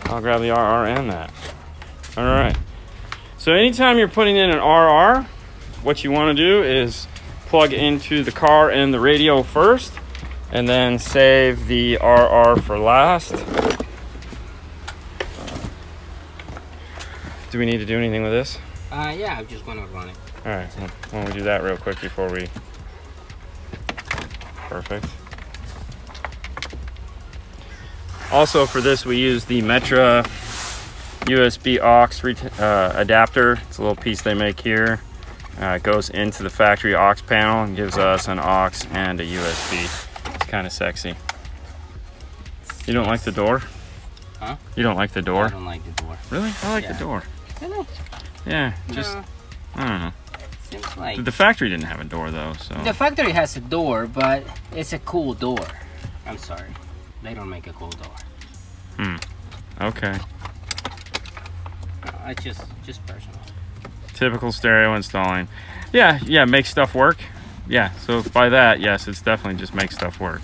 I'll grab the RR and that. All right. So anytime you're putting in an RR, what you want to do is plug into the car and the radio first, and then save the RR for last. Do we need to do anything with this? Yeah, I'm just going to run it. All right, well, why don't we do that real quick before we... Perfect. Also for this, we use the Metra USB aux adapter. It's a little piece they make here. It goes into the factory aux panel and gives us an aux and a USB. It's kind of sexy. You don't like the door? Huh? You don't like the door? I don't like the door. Really? I like the door. Really? Yeah, just, No. I don't know. Seems like... The factory didn't have a door though, so. The factory has a door, but it's a cool door. I'm sorry. They don't make a cool door. Okay. It's just personal. Typical stereo installing. Yeah, make stuff work. Yeah, so by that, yes, it's definitely just make stuff work.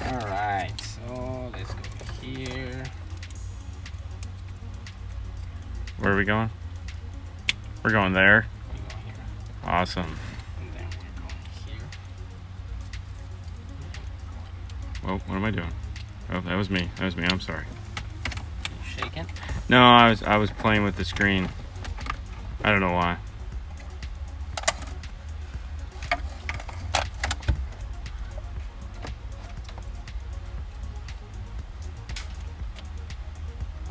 Alright, so let's go here. Where are we going? We're going there. We go here. Awesome. And then we're going here. Well, what am I doing? Oh, that was me. I'm sorry. You shaking? No, I was playing with the screen. I don't know why.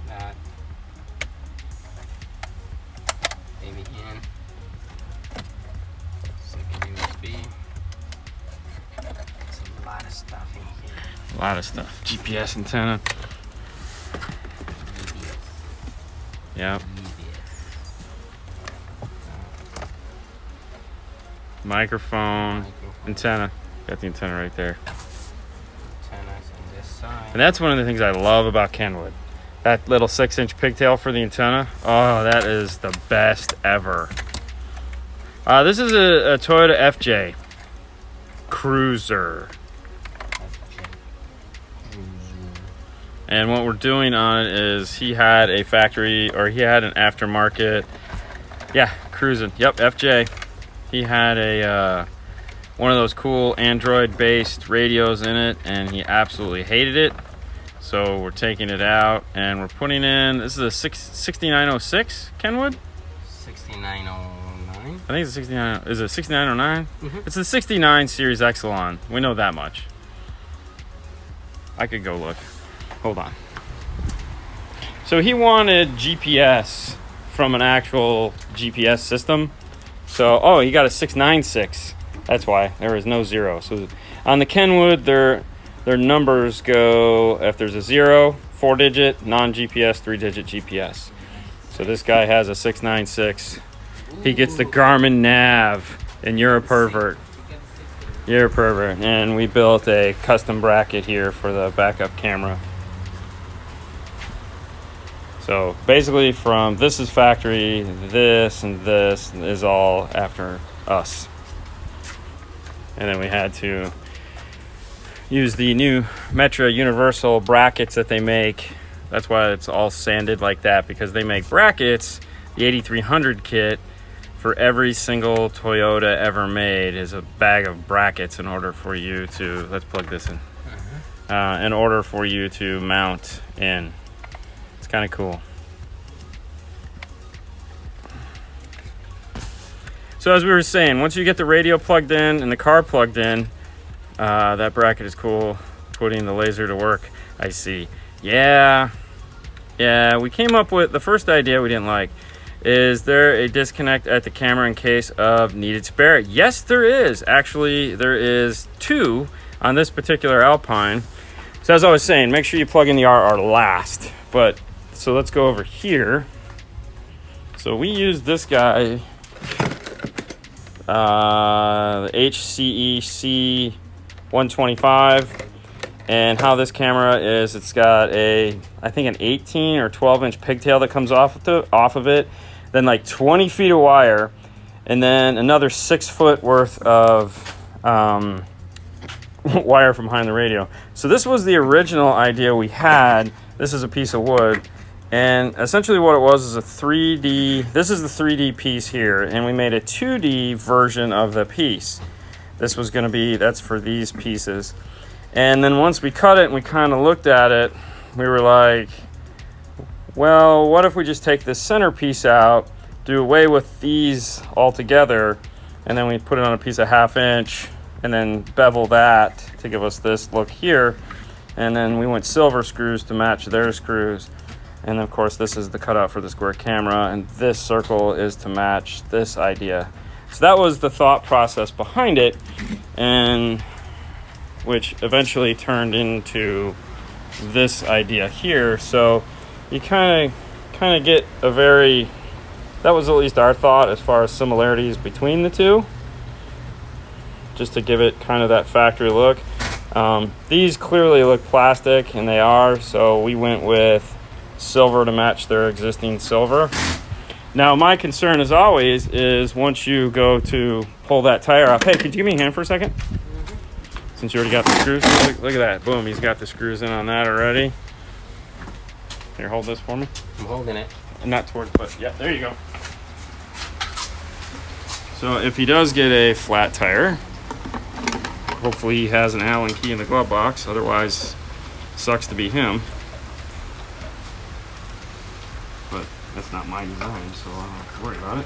That. Baby in. Second USB. It's a lot of stuff in here. A lot of stuff. GPS antenna. Yep. Microphone. Antenna. Got the antenna right there. Antennas on this side. And that's one of the things I love about Kenwood. That little 6-inch pigtail for the antenna. Oh, that is the best ever. This is a Toyota FJ Cruiser. And what we're doing on it is he had a factory, or he had an aftermarket. Yeah, cruising. Yep, FJ. He had a one of those cool Android-based radios in it, and he absolutely hated it. So we're taking it out, and we're putting in, this is a 6906, Kenwood? 6909. I think it's a 69, is it 6909? Mm-hmm. It's the 69 Series Exelon. We know that much. I could go look. Hold on. So he wanted GPS from an actual GPS system. So, oh, he got a 696. That's why there is no 0. So on the Kenwood, their numbers go, if there's a 0, 4-digit, non-GPS, 3-digit GPS. So this guy has a 696. He gets the Garmin Nav, and you're a pervert. You're a pervert. And we built a custom bracket here for the backup camera. So basically from this is factory, this and this is all after us. And then we had to use the new Metra Universal brackets that they make. That's why it's all sanded like that, because they make brackets. The 8300 kit for every single Toyota ever made is a bag of brackets in order for you to, let's plug this in, in order for you to mount in. It's kind of cool. So as we were saying, once you get the radio plugged in and the car plugged in, that bracket is cool. Putting the laser to work, I see. Yeah, we came up with, the first idea we didn't like, is there a disconnect at the camera in case of needed spare? Yes, there is. Actually, there is 2 on this particular Alpine. So as I was saying, make sure you plug in the RR last. But, so let's go over here. So we use this guy, the HCEC 125, and how this camera is, it's got a, I think an 18 or 12 inch pigtail that comes off of it, then like 20 feet of wire, and then another 6 foot worth of wire from behind the radio. So this was the original idea we had. This is a piece of wood, and essentially what it was is a 3D, this is the 3D piece here, and we made a 2D version of the piece. This was going to be, that's for these pieces. And then once we cut it and we kind of looked at it, we were like, well, what if we just take this center piece out, do away with these altogether, and then we put it on a piece of 1/2 inch, and then bevel that to give us this look here. And then we went silver screws to match their screws. And of course, this is the cutout for the square camera, and this circle is to match this idea. So that was the thought process behind it, and which eventually turned into this idea here. So you kind of get a very, that was at least our thought as far as similarities between the two, just to give it kind of that factory look. These clearly look plastic, and they are, so we went with silver to match their existing silver. Now my concern, as always, is once you go to pull that tire off. Hey, could you give me a hand for a second? Since you already got the screws. Look at that. Boom, he's got the screws in on that already. Here, hold this for me. I'm holding it. Not towards, but yeah, there you go. So if he does get a flat tire, hopefully he has an Allen key in the glove box. Otherwise, sucks to be him. But that's not my design, so I don't have to worry about it.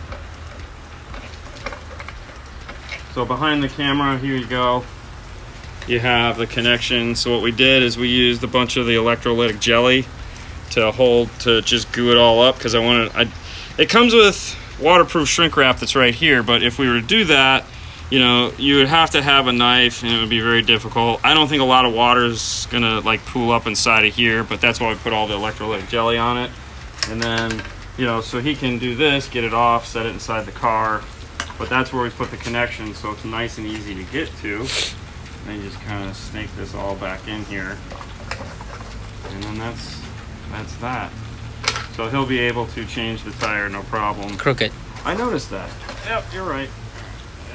So behind the camera, here you go. You have the connection. So what we did is we used a bunch of the electrolytic jelly to just glue it all up, because it comes with waterproof shrink wrap that's right here, but if we were to do that, you know, you would have to have a knife, and it would be very difficult. I don't think a lot of water is gonna like pool up inside of here, but that's why we put all the electrolytic jelly on it. And then, you know, so he can do this, get it off, set it inside the car, but that's where we put the connection, so it's nice and easy to get to. And then you just kind of snake this all back in here, and then that's that. So he'll be able to change the tire, no problem. Crooked. I noticed that. Yep, you're right.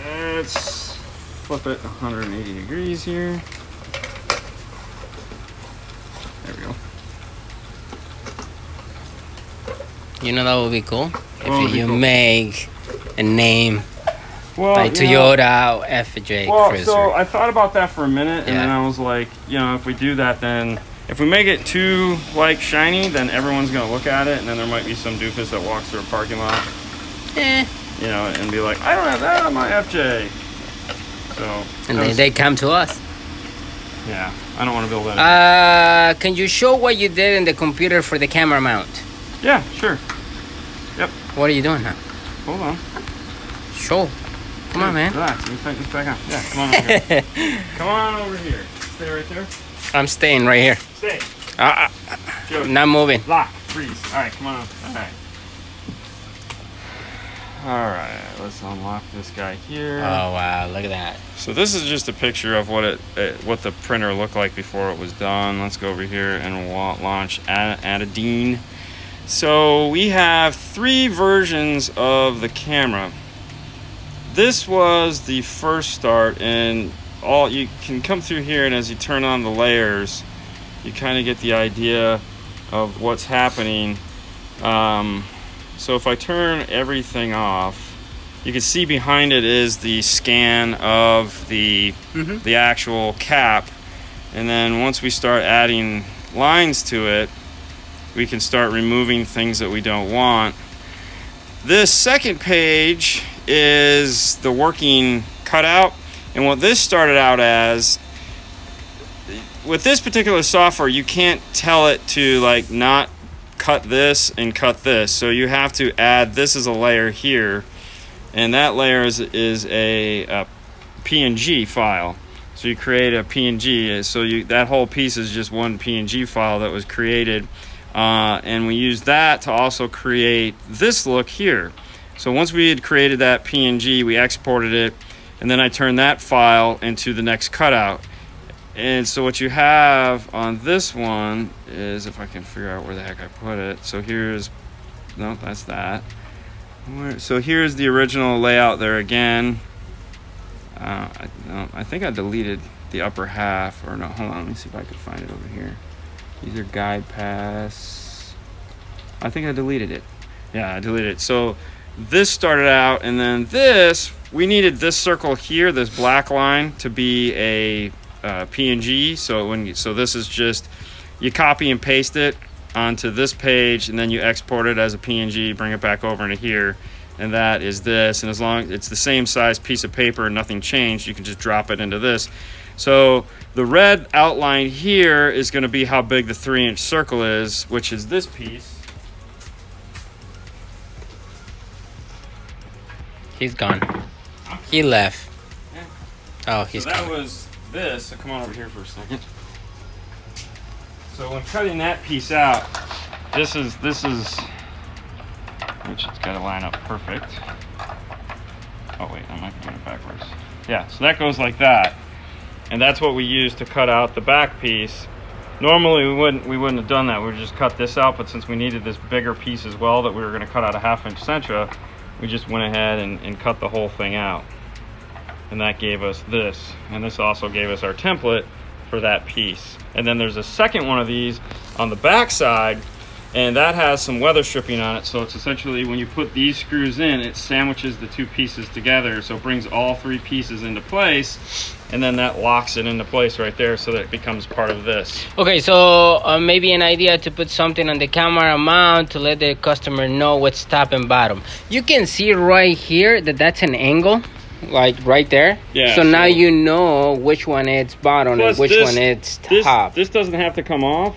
let's flip it 180 degrees here. There we go. You know that would be cool Well, if you cool. make a name Well, like Toyota FJ Cruiser. So I thought about that for a minute, and Yeah. then I was like, you know, if we do that, then if we make it too like shiny, then everyone's gonna look at it, and then there might be some doofus that walks through a parking lot, you know, and be like, I don't have that on my FJ. So And that then was- they come to us. yeah, I don't want to build that. Can you show what you did in the computer for the camera mount? Yeah, sure. What are you doing now? Hold on. Show. Come on, man. Relax. Let me take this back on. Yeah, come on over here. Come on over here. Stay right there. I'm staying right here. Stay. Joe. Not moving. Lock. Freeze. All right, come on. All right. All right, let's unlock this guy here. Oh wow, look at that. So this is just a picture of what what the printer looked like before it was done. Let's go over here and launch Adadine. So we have 3 versions of the camera. This was the first start, and all you can come through here, and as you turn on the layers, you kind of get the idea of what's happening. So if I turn everything off, you can see behind it is the scan of the actual cap, and then once we start adding lines to it, we can start removing things that we don't want. This second page is the working cutout, and what this started out as, with this particular software, you can't tell it to like not cut this and cut this, so you have to add this as a layer here, and that layer is a PNG file. So you create a PNG, so that whole piece is just one PNG file that was created, and we use that to also create this look here. So once we had created that PNG, we exported it, and then I turned that file into the next cutout. And so what you have on this one is, if I can figure out where the heck I put it. So here's, no, that's that. So here's the original layout there again. I think I deleted the upper half, or no, hold on, let me see if I can find it over here. These are guide paths. I think I deleted it. Yeah, I deleted it. So this started out, and then this, we needed this circle here, this black line, to be a PNG. So this is just, you copy and paste it onto this page, and then you export it as a PNG, bring it back over into here, and that is this. And as long as it's the same size piece of paper and nothing changed, you can just drop it into this. So the red outline here is going to be how big the 3-inch circle is, which is this piece. He's gone. He left. Yeah. Oh, he's So that coming. was this. So come on over here for a second. So when cutting that piece out, this is which it's got to line up perfect. Oh wait, I might be doing it backwards. Yeah, so that goes like that, and that's what we use to cut out the back piece. Normally we wouldn't have done that. We would just cut this out, but since we needed this bigger piece as well that we were going to cut out a 1/2-inch Sentra, we just went ahead and cut the whole thing out. And that gave us this. And this also gave us our template for that piece. And then there's a second one of these on the back side, and that has some weather stripping on it. So it's essentially, when you put these screws in, it sandwiches the 2 pieces together. So it brings all 3 pieces into place, and then that locks it into place right there, so that it becomes part of this. Okay, so maybe an idea to put something on the camera mount to let the customer know what's top and bottom. You can see right here that that's an angle, like right there. Yeah. So now you know which one is bottom Plus and which one is top. This doesn't have to come off.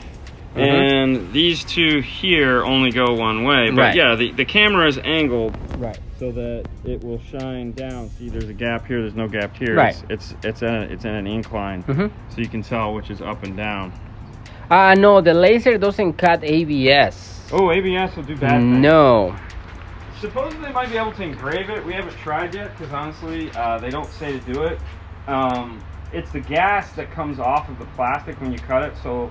And these 2 here only go one way. But Right. yeah, the camera is angled Right. so that it will shine down. See, there's a gap here, there's no gap here. Right. It's in an incline. So you can tell which is up and down. No, the laser doesn't cut ABS. Oh, ABS will do bad things. No. Supposedly they might be able to engrave it. We haven't tried yet, because honestly, they don't say to do it. It's the gas that comes off of the plastic when you cut it, so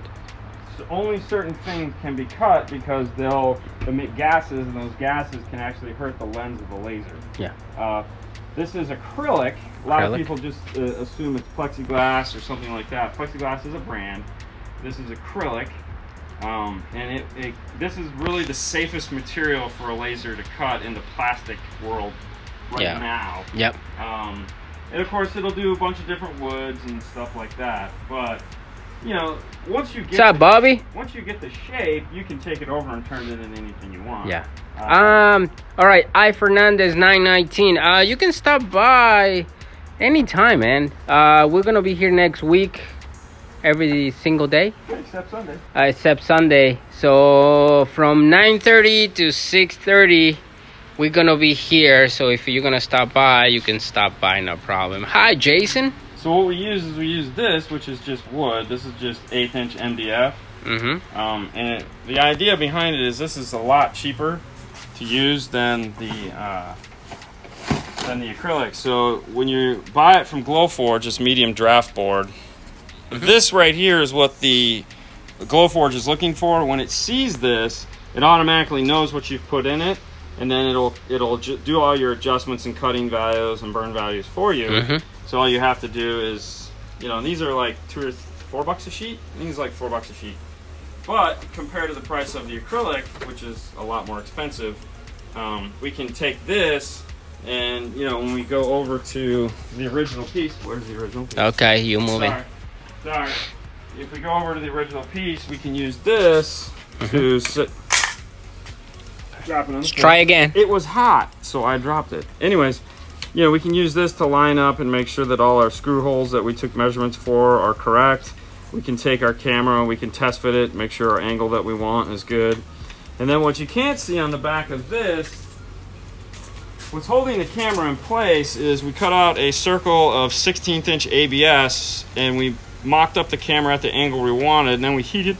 only certain things can be cut, because they'll emit gases, and those gases can actually hurt the lens of the laser. Yeah. This is acrylic. A lot of Acrylic. people just assume it's plexiglass or something like that. Plexiglass is a brand. This is acrylic. And this is really the safest material for a laser to cut in the plastic world right now. Yep. And of course, it'll do a bunch of different woods and stuff like that. But you know, once you get What's up, Bobby? once you get the shape, you can take it over and turn it into anything you want. Yeah. All right. Fernandez 919. You can stop by anytime, man. We're gonna be here next week, every single day. Except Sunday. Except Sunday. So from 9:30 to 6:30, we're gonna be here. So if you're gonna stop by, you can stop by, no problem. Hi, Jason. So what we use this, which is just wood. This is just 1/8 inch MDF. And the idea behind it is this is a lot cheaper to use than the acrylic. So when you buy it from Glowforge, this medium draft board, this right here is what the Glowforge is looking for. When it sees this, it automatically knows what you've put in it, and then it'll do all your adjustments and cutting values and burn values for you. So all you have to do is, you know, these are like $2 or $4 a sheet. I think it's like $4 a sheet. But compared to the price of the acrylic, which is a lot more expensive, we can take this and, you know, when we go over to the original piece, where's the original piece? Okay, you move it. Sorry. If we go over to the original piece, we can use this to sit. Drop it on the Let's try again. It was hot, so I dropped it. Anyways, you know, we can use this to line up and make sure that all our screw holes that we took measurements for are correct. We can take our camera, we can test fit it, make sure our angle that we want is good. And then what you can't see on the back of this, what's holding the camera in place is we cut out a circle of 16th inch ABS and we mocked up the camera at the angle we wanted, and then we heated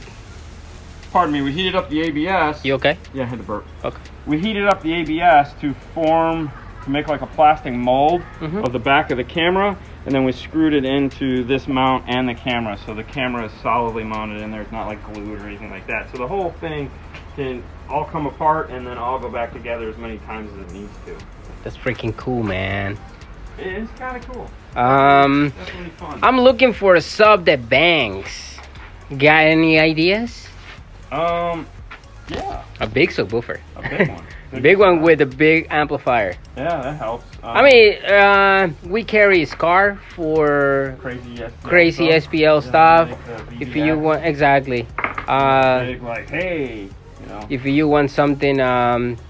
up the ABS. You okay? Yeah, I had to burp. Okay. We heated up the ABS to make like a plastic mold of the back of the camera, and then we screwed it into this mount and the camera, so the camera is solidly mounted in there. It's not like glued or anything like that. So the whole thing can all come apart and then all go back together as many times as it needs to. That's freaking cool, man. It is kind of cool. Definitely fun. I'm looking for a sub that bangs. Got any ideas? Yeah. A big subwoofer. A big one. Big one with a big amplifier. Yeah, that helps. I mean, we carry Scar for crazy SPL stuff. If you want, exactly. Big, like, hey, you know. If you want something, P3s,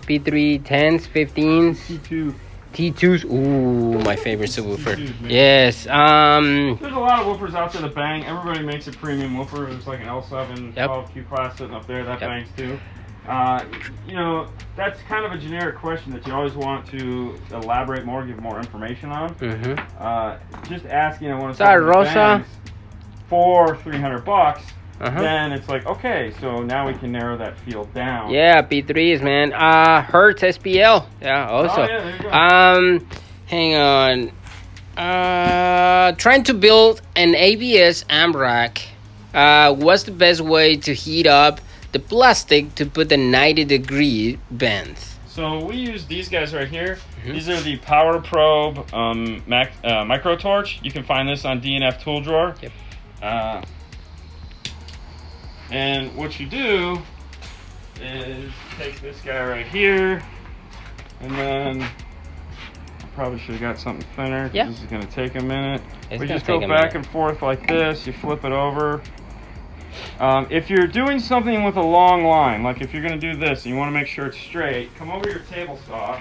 P310s, 15s, T2s. Ooh, my favorite subwoofer. Yes. There's a lot of woofers out there that bang. Everybody makes a premium woofer. There's like an L7 12Q class sitting up there that bangs too. You know, that's kind of a generic question that you always want to elaborate more, give more information on. Just ask, you know, when it's bangs for $300, then it's like, okay, so now we can narrow that field down. Yeah, P3s, man. Hertz SPL. Yeah, also. Oh, yeah, there you go. Hang on. Trying to build an ABS amp rack. What's the best way to heat up the plastic to put the 90-degree bend? So we use these guys right here. These are the Power Probe Micro Torch. You can find this on DNF Tool Drawer. Yep. And what you do is take this guy right here, and then I probably should have got something thinner. Yeah. This is going to take a minute. We just take go a back minute. and forth like this. You flip it over. If you're doing something with a long line, like if you're going to do this and you want to make sure it's straight, come over your table saw.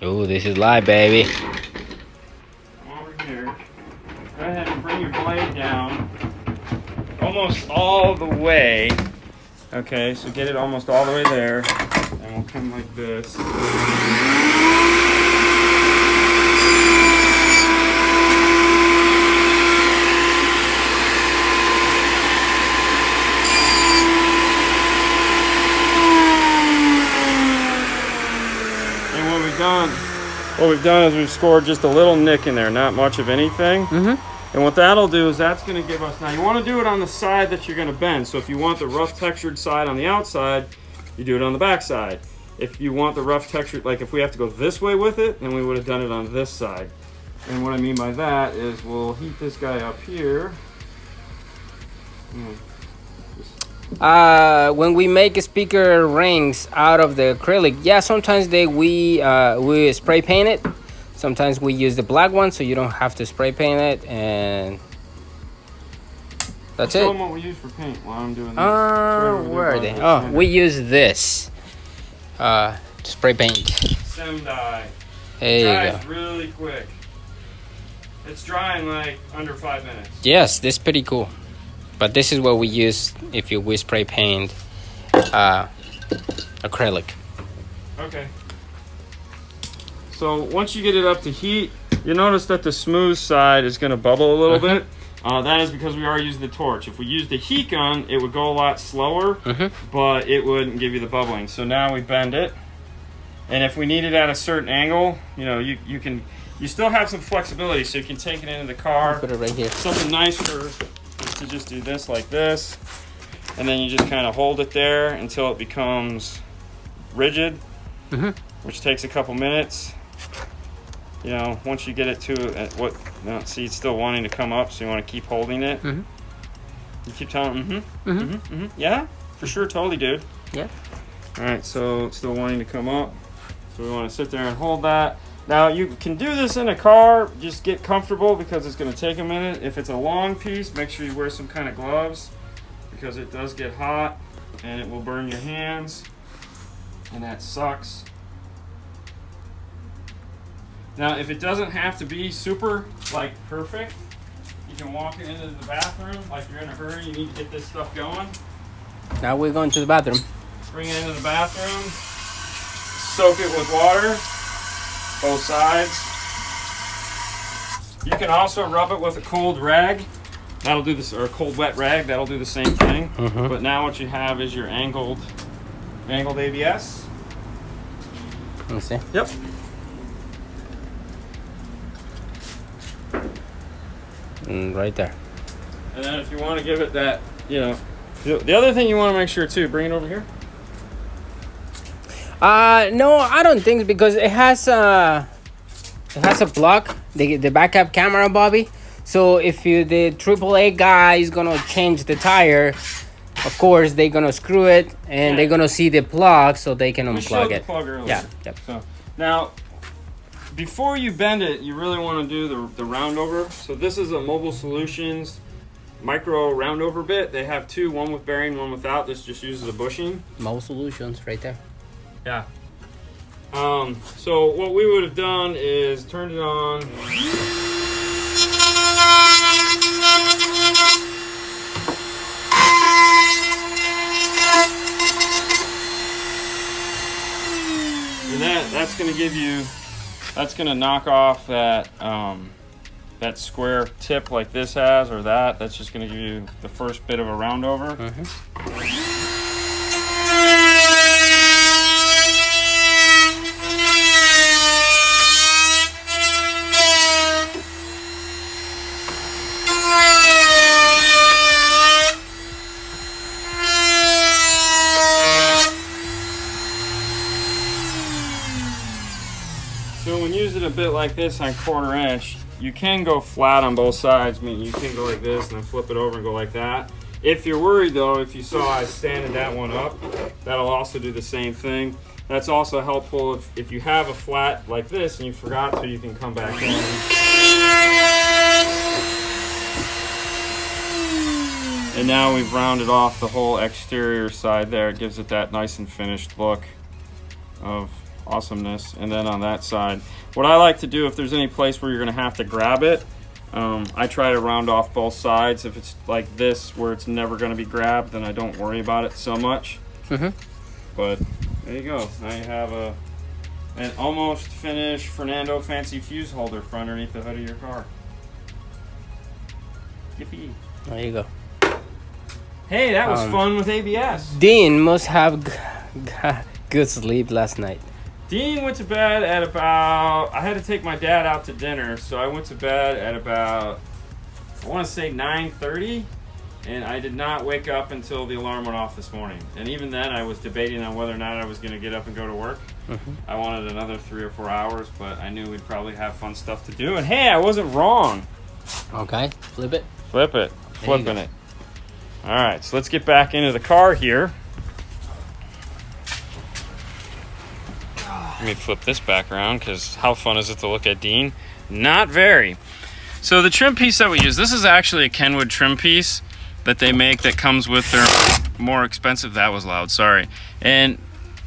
Oh, this is live, baby. Come over here. Go ahead and bring your blade down almost all the way. Okay, so get it almost all the way there. And we'll come like this. And what we've done is we've scored just a little nick in there, not much of anything. And what that'll do is that's going to give us, now you want to do it on the side that you're going to bend. So if you want the rough textured side on the outside, you do it on the back side. If you want the rough texture, like if we have to go this way with it, then we would have done it on this side. And what I mean by that is we'll heat this guy up here. When we make speaker rings out of the acrylic, yeah, sometimes we spray paint it. Sometimes we use the black one, so you don't have to spray paint it, and that's it. Show them what we use for paint while I'm doing this. Where are they? Oh, we use this to spray paint. Sim dye. There you Dries go. really quick. It's drying like under 5 minutes. Yes, this is pretty cool. But this is what we use if we spray paint acrylic. Okay. So once you get it up to heat, you notice that the smooth side is going to bubble a little bit. That is because we are using the torch. If we use the heat gun, it would go a lot slower, but it wouldn't give you the bubbling. So now we bend it. And if we need it at a certain angle, you know, you still have some flexibility, so you can take it into the car. Put it right here. Something nicer is to just do this like this, and then you just kind of hold it there until it becomes rigid, which takes a couple minutes. You know, once you get it to see, it's still wanting to come up, so you want to keep holding it. You keep telling yeah, for sure, totally, dude. Yeah. All right, so it's still wanting to come up, so we want to sit there and hold that. Now, you can do this in a car. Just get comfortable because it's going to take a minute. If it's a long piece, make sure you wear some kind of gloves because it does get hot and it will burn your hands, and that sucks. Now, if it doesn't have to be super, like, perfect, you can walk it into the bathroom. Like you're in a hurry, you need to get this stuff going. Now we're going to the bathroom. Bring it into the bathroom. Soak it with water. Both sides. You can also rub it with a cold rag. That'll do this, or a cold wet rag. That'll do the same thing. But now what you have is your angled ABS. Let me see. Yep. Right there. And then if you want to give it that, you know, the other thing you want to make sure too, bring it over here. No, I don't think, because it has a block, the backup camera, Bobby. So if the AAA guy is gonna change the tire, of course they're gonna screw it and they're gonna see the plug so they can unplug it. The plug earlier. Yeah. Yep. So now, before you bend it, you really want to do the round over. So this is a Mobile Solutions micro round over bit. They have two, one with bearing, one without. This just uses a bushing. Mobile Solutions, right there. Yeah. So what we would have done is turned it on. And that's going to give you, that's going to knock off that that square tip like this has, or that's just going to give you the first bit of a round over. So when using a bit like this on 1/4 inch, you can go flat on both sides, meaning you can go like this and then flip it over and go like that. If you're worried though, if you saw I standing that one up, that'll also do the same thing. That's also helpful if you have a flat like this and you forgot to, you can come back in. And now we've rounded off the whole exterior side there. It gives it that nice and finished look of awesomeness. And then on that side, what I like to do, if there's any place where you're going to have to grab it, I try to round off both sides. If it's like this where it's never going to be grabbed, then I don't worry about it so much. But there you go. Now you have an almost finished Fernando fancy fuse holder for underneath the hood of your car. Yippee. There you go. Hey, that was fun with ABS. Dean must have good sleep last night. Dean went to bed at about, I had to take my dad out to dinner, so I went to bed at about, I want to say 9:30, and I did not wake up until the alarm went off this morning. And even then, I was debating on whether or not I was going to get up and go to work. I wanted another 3 or 4 hours, but I knew we'd probably have fun stuff to do. And hey, I wasn't wrong. Okay, flip it. Flip it. Flipping it. All right, so let's get back into the car here. Let me flip this back around, because how fun is it to look at Dean? Not very. So the trim piece that we use, this is actually a Kenwood trim piece that they make that comes with their more expensive, that was loud, sorry. And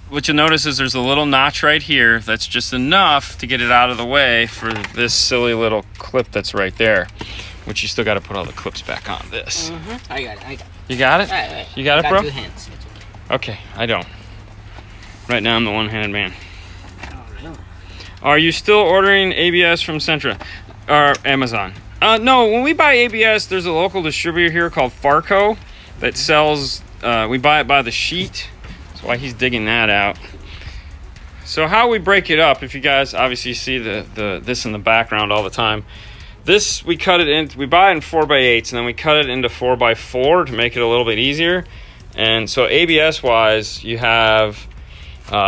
what you'll notice is there's a little notch right here that's just enough to get it out of the way for this silly little clip that's right there, which you still got to put all the clips back on this. I got it. You got it? Right. You got it, bro? 2 hands. Okay, I don't. Right now I'm the one-handed man. Are you still ordering ABS from Sentra or Amazon? No, when we buy ABS, there's a local distributor here called Farco that sells, we buy it by the sheet. That's why he's digging that out. So how we break it up, if you guys obviously see this in the background all the time, this we cut it in, we buy it in 4x8s, and then we cut it into 4x4 to make it a little bit easier. And so ABS wise, you have,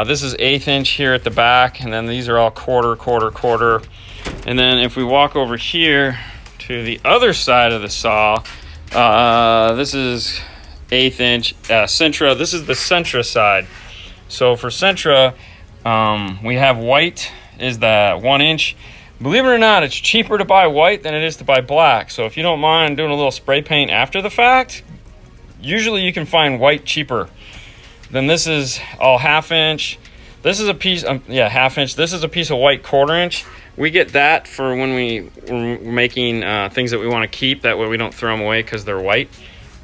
this is 1/8 inch here at the back, and then these are all quarter. And then if we walk over here to the other side of the saw, this is 1/8 inch Sentra. This is the Sentra side. So for Sentra, we have white is the 1 inch. Believe it or not, it's cheaper to buy white than it is to buy black. So if you don't mind doing a little spray paint after the fact, usually you can find white cheaper. Then this is all 1/2 inch. This is a piece, 1/2 inch. This is a piece of white 1/4 inch. We get that for when we're making things that we want to keep. That way we don't throw them away because they're white.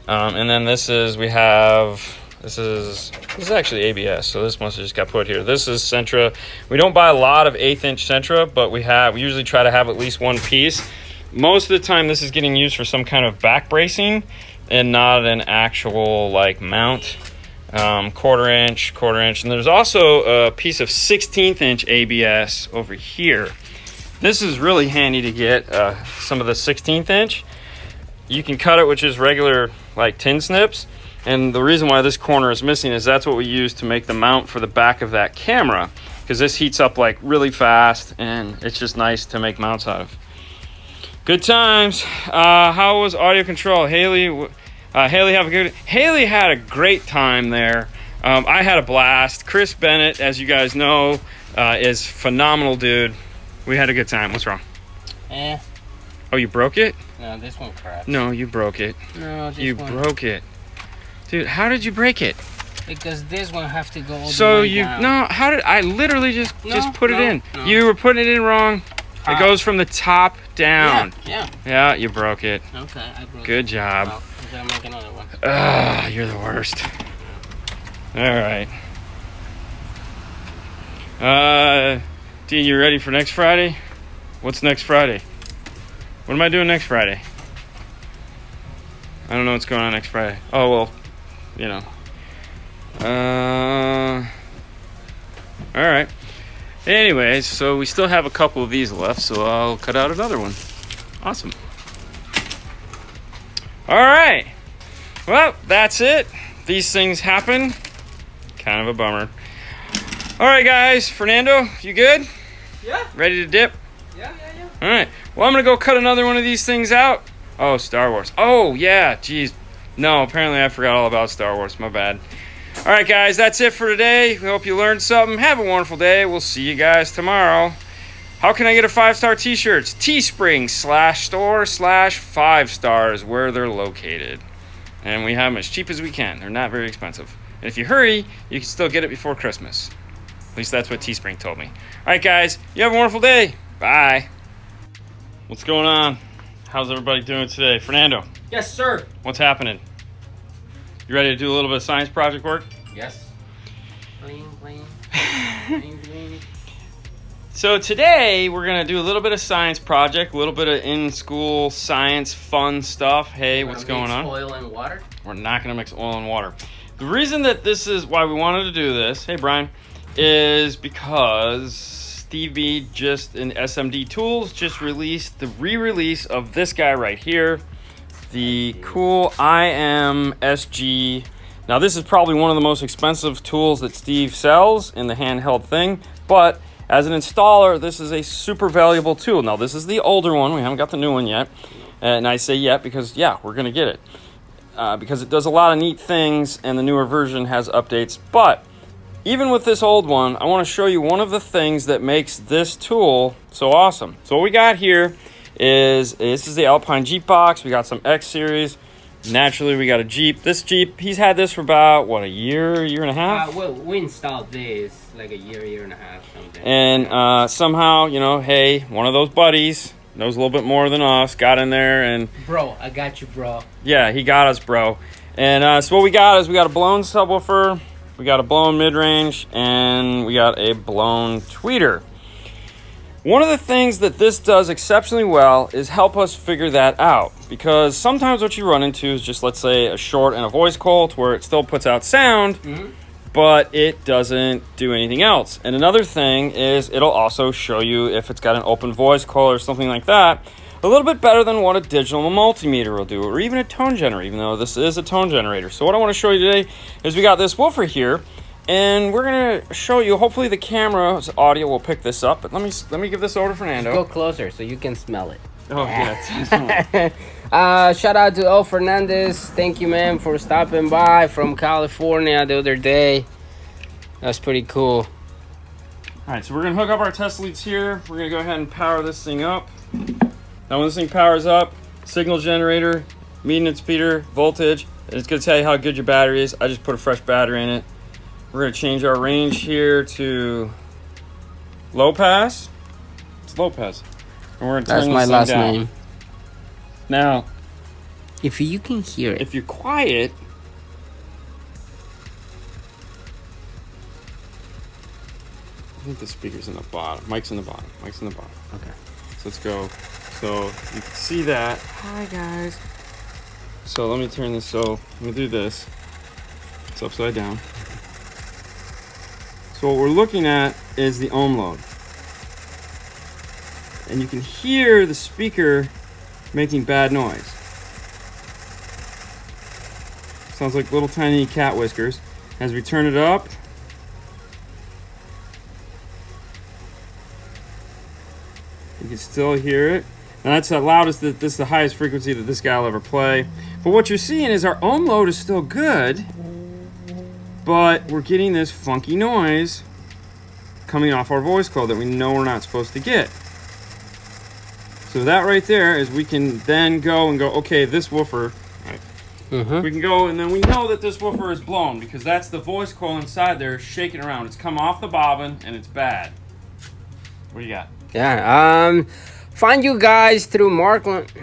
And then this is, this is actually ABS, so this must have just got put here. This is Sentra. We don't buy a lot of 1/8 inch Sentra, but we usually try to have at least one piece. Most of the time this is getting used for some kind of back bracing and not an actual like mount. 1/4 inch, and there's also a piece of 1/16 inch ABS over here. This is really handy to get some of the 1/16 inch. You can cut it with just regular like tin snips, and the reason why this corner is missing is that's what we use to make the mount for the back of that camera, because this heats up like really fast and it's just nice to make mounts out of. Good times. How was audio control? Haley Haley had a great time there. I had a blast. Chris Bennett, as you guys know, is phenomenal dude. We had a good time. What's wrong? Oh, you broke it? No, this one cracked. No, you broke it. No, you broke it. Dude, how did you break it? Because this one have to go all so the way you down. No, how did I literally just put it in? No. You were putting it in wrong. It goes from the top down. Yeah, you broke it. Okay, I broke it. Good job. Well, we gotta make another one. You're the worst. All right. Dean, you ready for next Friday? What's next Friday? What am I doing next Friday? I don't know what's going on next Friday. Oh, well, you know. All right. Anyways, so we still have a couple of these left, so I'll cut out another one. Awesome. All right. Well, that's it. These things happen. Kind of a bummer. All right, guys. Fernando, you good? Yeah. Ready to dip? Yeah. All right. Well, I'm going to go cut another one of these things out. Oh, Star Wars. Oh, yeah. Geez. No, apparently I forgot all about Star Wars. My bad. All right, guys. That's it for today. We hope you learned something. Have a wonderful day. We'll see you guys tomorrow. How can I get a 5-star t-shirts? Teespring/store/5 stars where they're located. And we have them as cheap as we can. They're not very expensive. And if you hurry, you can still get it before Christmas. At least that's what Teespring told me. All right, guys. You have a wonderful day. Bye. What's going on? How's everybody doing today? Fernando, Yes, sir. what's happening? You ready to do a little bit of science project work? Yes. Bling. So today we're going to do a little bit of science project, a little bit of in-school science fun stuff. Hey, what's going on? Oil and water. We're not going to mix oil and water. The reason that this is why we wanted to do this, hey Brian, is because Steve B just in SMD Tools just released the re-release of this guy right here. the cool IMSG. Now this is probably one of the most expensive tools that Steve sells in the handheld thing, but as an installer, this is a super valuable tool. Now this is the older one, we haven't got the new one yet. And I say yet because, yeah, we're gonna get it. Because it does a lot of neat things and the newer version has updates. But even with this old one, I wanna show you one of the things that makes this tool so awesome. So what we got here is, this is the Alpine Jeep box. We got some X series. Naturally, we got a Jeep. This Jeep, he's had this for about, what, a year and a half? Well, we installed this like a year and a half, something. And somehow, you know, hey, one of those buddies knows a little bit more than us, got in there and... Bro, I got you, bro. Yeah, he got us, bro. And so what we got is we got a blown subwoofer, we got a blown mid-range, and we got a blown tweeter. One of the things that this does exceptionally well is help us figure that out, because sometimes what you run into is just, let's say, a short and a voice coil where it still puts out sound, but it doesn't do anything else. And another thing is it'll also show you if it's got an open voice coil or something like that, a little bit better than what a digital multimeter will do, or even a tone generator, even though this is a tone generator. So what I want to show you today is we got this woofer here, and we're gonna show you, hopefully the camera's audio will pick this up, but let me give this over to Fernando. Go closer so you can smell it. Oh, yeah. Shout out to El Fernandez. Thank you, man, for stopping by from California the other day. That's pretty cool. All right, so we're gonna hook up our test leads here. We're gonna go ahead and power this thing up. Now when this thing powers up, signal generator, maintenance speeder, voltage, and it's gonna tell you how good your battery is. I just put a fresh battery in it. We're gonna change our range here to low pass. It's low pass. And we're gonna turn That's this my thing last down. name. Now, If you can hear it. if you're quiet, I think the speaker's in the bottom. Mic's in the bottom. Mic's in the bottom. Okay. So let's go. So you can see that. Hi guys. So let me turn this. So let me do this. It's upside down. So what we're looking at is the ohm load. And you can hear the speaker making bad noise. Sounds like little tiny cat whiskers. As we turn it up, you can still hear it. And that's the loudest, this is the highest frequency that this guy will ever play. But what you're seeing is our ohm load is still good, but we're getting this funky noise coming off our voice coil that we know we're not supposed to get. So that right there is we can then go and go, okay, this woofer, right? We can go and then we know that this woofer is blown because that's the voice coil inside there shaking around. It's come off the bobbin and it's bad. What do you got? Yeah. Find you guys through Markland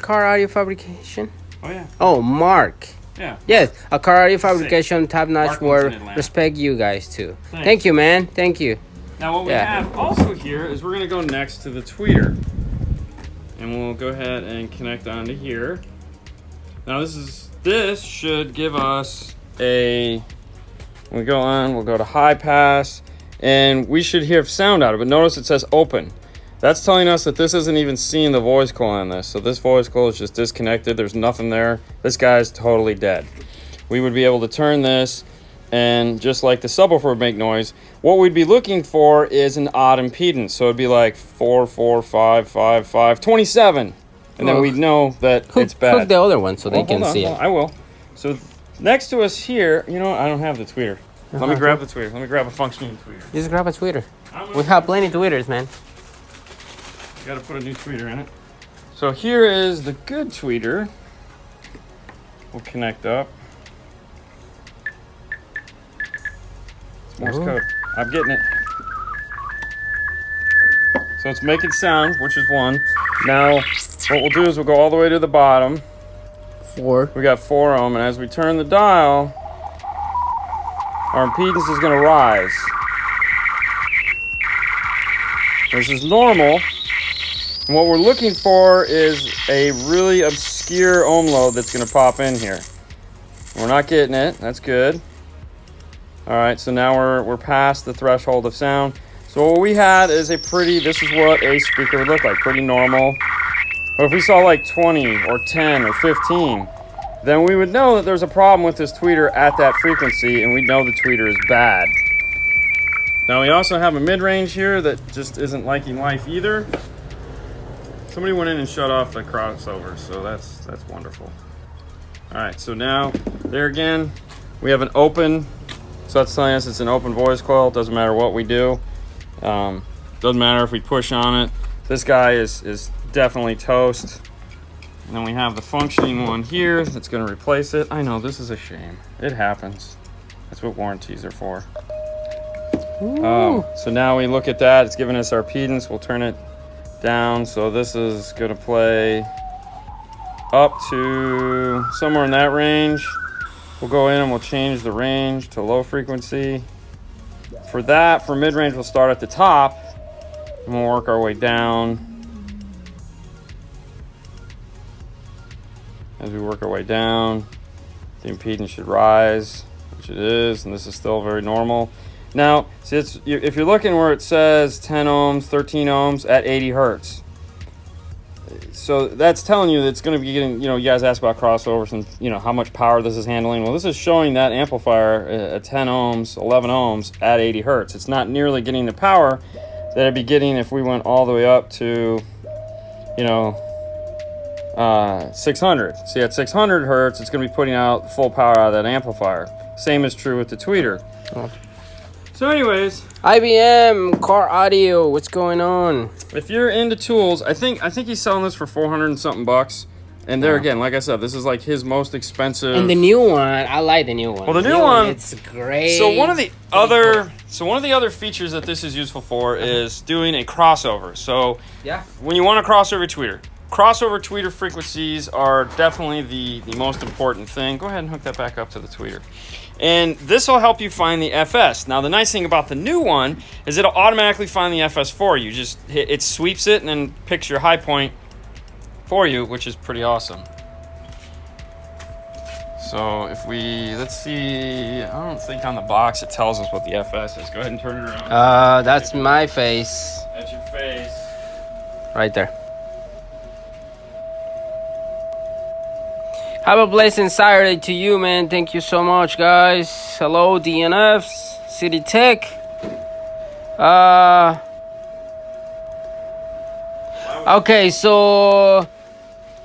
Car Audio Fabrication. Oh yeah. Oh, Mark. Yeah. Yes, a car audio fabrication, top notch. Markland's in Where Atlanta. respect you guys too. Thanks. Thank you, man. Thank you. Now what we Yeah. have also here is we're gonna go next to the tweeter. And we'll go ahead and connect onto here. Now this should give us a, when we go on, we'll go to high pass, and we should hear sound out of it. Notice it says open. That's telling us that this isn't even seeing the voice coil on this. So this voice coil is just disconnected. There's nothing there. This guy's totally dead. We would be able to turn this, and just like the subwoofer would make noise, what we'd be looking for is an odd impedance. So it'd be like 4, 4, 5, 5, 5, 27. And then we'd know that it's bad. Hook the other one so they can Hold on, see hold it. on, I will. So next to us here, you know what? I don't have the tweeter. Let me grab the tweeter. Let me grab a functioning tweeter. Just grab a tweeter. We have plenty of tweeters, man. Got to put a new tweeter in it. So here is the good tweeter. We'll connect up. It's Morse code. I'm getting it. So it's making sound, which is 1. Now, what we'll do is we'll go all the way to the bottom. 4. We got 4 ohm, and as we turn the dial, our impedance is going to rise. This is normal. And what we're looking for is a really obscure ohm load that's going to pop in here. We're not getting it. That's good. All right, so now we're past the threshold of sound. So what we had is this is what a speaker would look like. Pretty normal. But if we saw like 20 or 10 or 15, then we would know that there's a problem with this tweeter at that frequency, and we'd know the tweeter is bad. Now we also have a mid-range here that just isn't liking life either. Somebody went in and shut off the crossover, so that's wonderful. All right, so now there again, we have an open, so that's telling us it's an open voice coil. It doesn't matter what we do. Doesn't matter if we push on it. This guy is definitely toast. And then we have the functioning one here that's going to replace it. I know, this is a shame. It happens. That's what warranties are for. So now we look at that. It's giving us our impedance. We'll turn it down. So this is going to play up to somewhere in that range. We'll go in and we'll change the range to low frequency. For that, for mid-range, we'll start at the top and we'll work our way down. As we work our way down, the impedance should rise, which it is, and this is still very normal. Now, see, if you're looking where it says 10 ohms, 13 ohms at 80 hertz, so that's telling you that it's going to be getting, you guys ask about crossovers and, how much power this is handling. Well, this is showing that amplifier at 10 ohms, 11 ohms at 80 hertz. It's not nearly getting the power that it'd be getting if we went all the way up to, 600. See, at 600 hertz, it's going to be putting out full power out of that amplifier. Same is true with the tweeter. Oh. So anyways, IBM car audio, what's going on? If you're into tools, I think he's selling this for 400 and something bucks. And there again, like I said, this is like his most expensive. And the new one, I like the new one. Well, the new one, it's great. So one of the other features that this is useful for is doing a crossover. So yeah, when you want to crossover tweeter, crossover tweeter frequencies are definitely the most important thing. Go ahead and hook that back up to the tweeter. And this will help you find the FS. Now, the nice thing about the new one is it'll automatically find the FS for you. Just it sweeps it and then picks your high point for you, which is pretty awesome. So if let's see, I don't think on the box it tells us what the FS is. Go ahead and turn it around. That's my face. That's your face. Right there. Have a blessed Saturday to you, man. Thank you so much, guys. Hello, DNFs, City Tech. Okay, so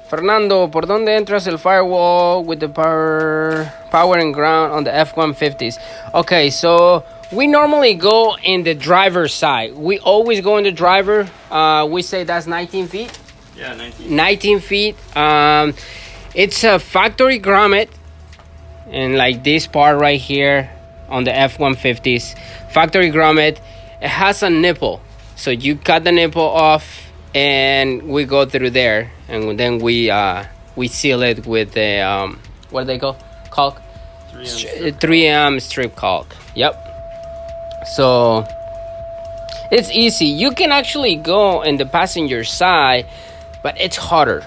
Fernando, ¿por dónde entras el firewall with the power and ground on the F-150s? Okay, so we normally go in the driver's side. We always go in the driver. We say that's 19 feet. Yeah, 19. 19 feet. It's a factory grommet, and like this part right here on the F-150s, factory grommet. It has a nipple, so you cut the nipple off, and we go through there, and then we seal it with the what do they call? Caulk. 3M strip caulk. Yep. So it's easy. You can actually go in the passenger side, but it's harder.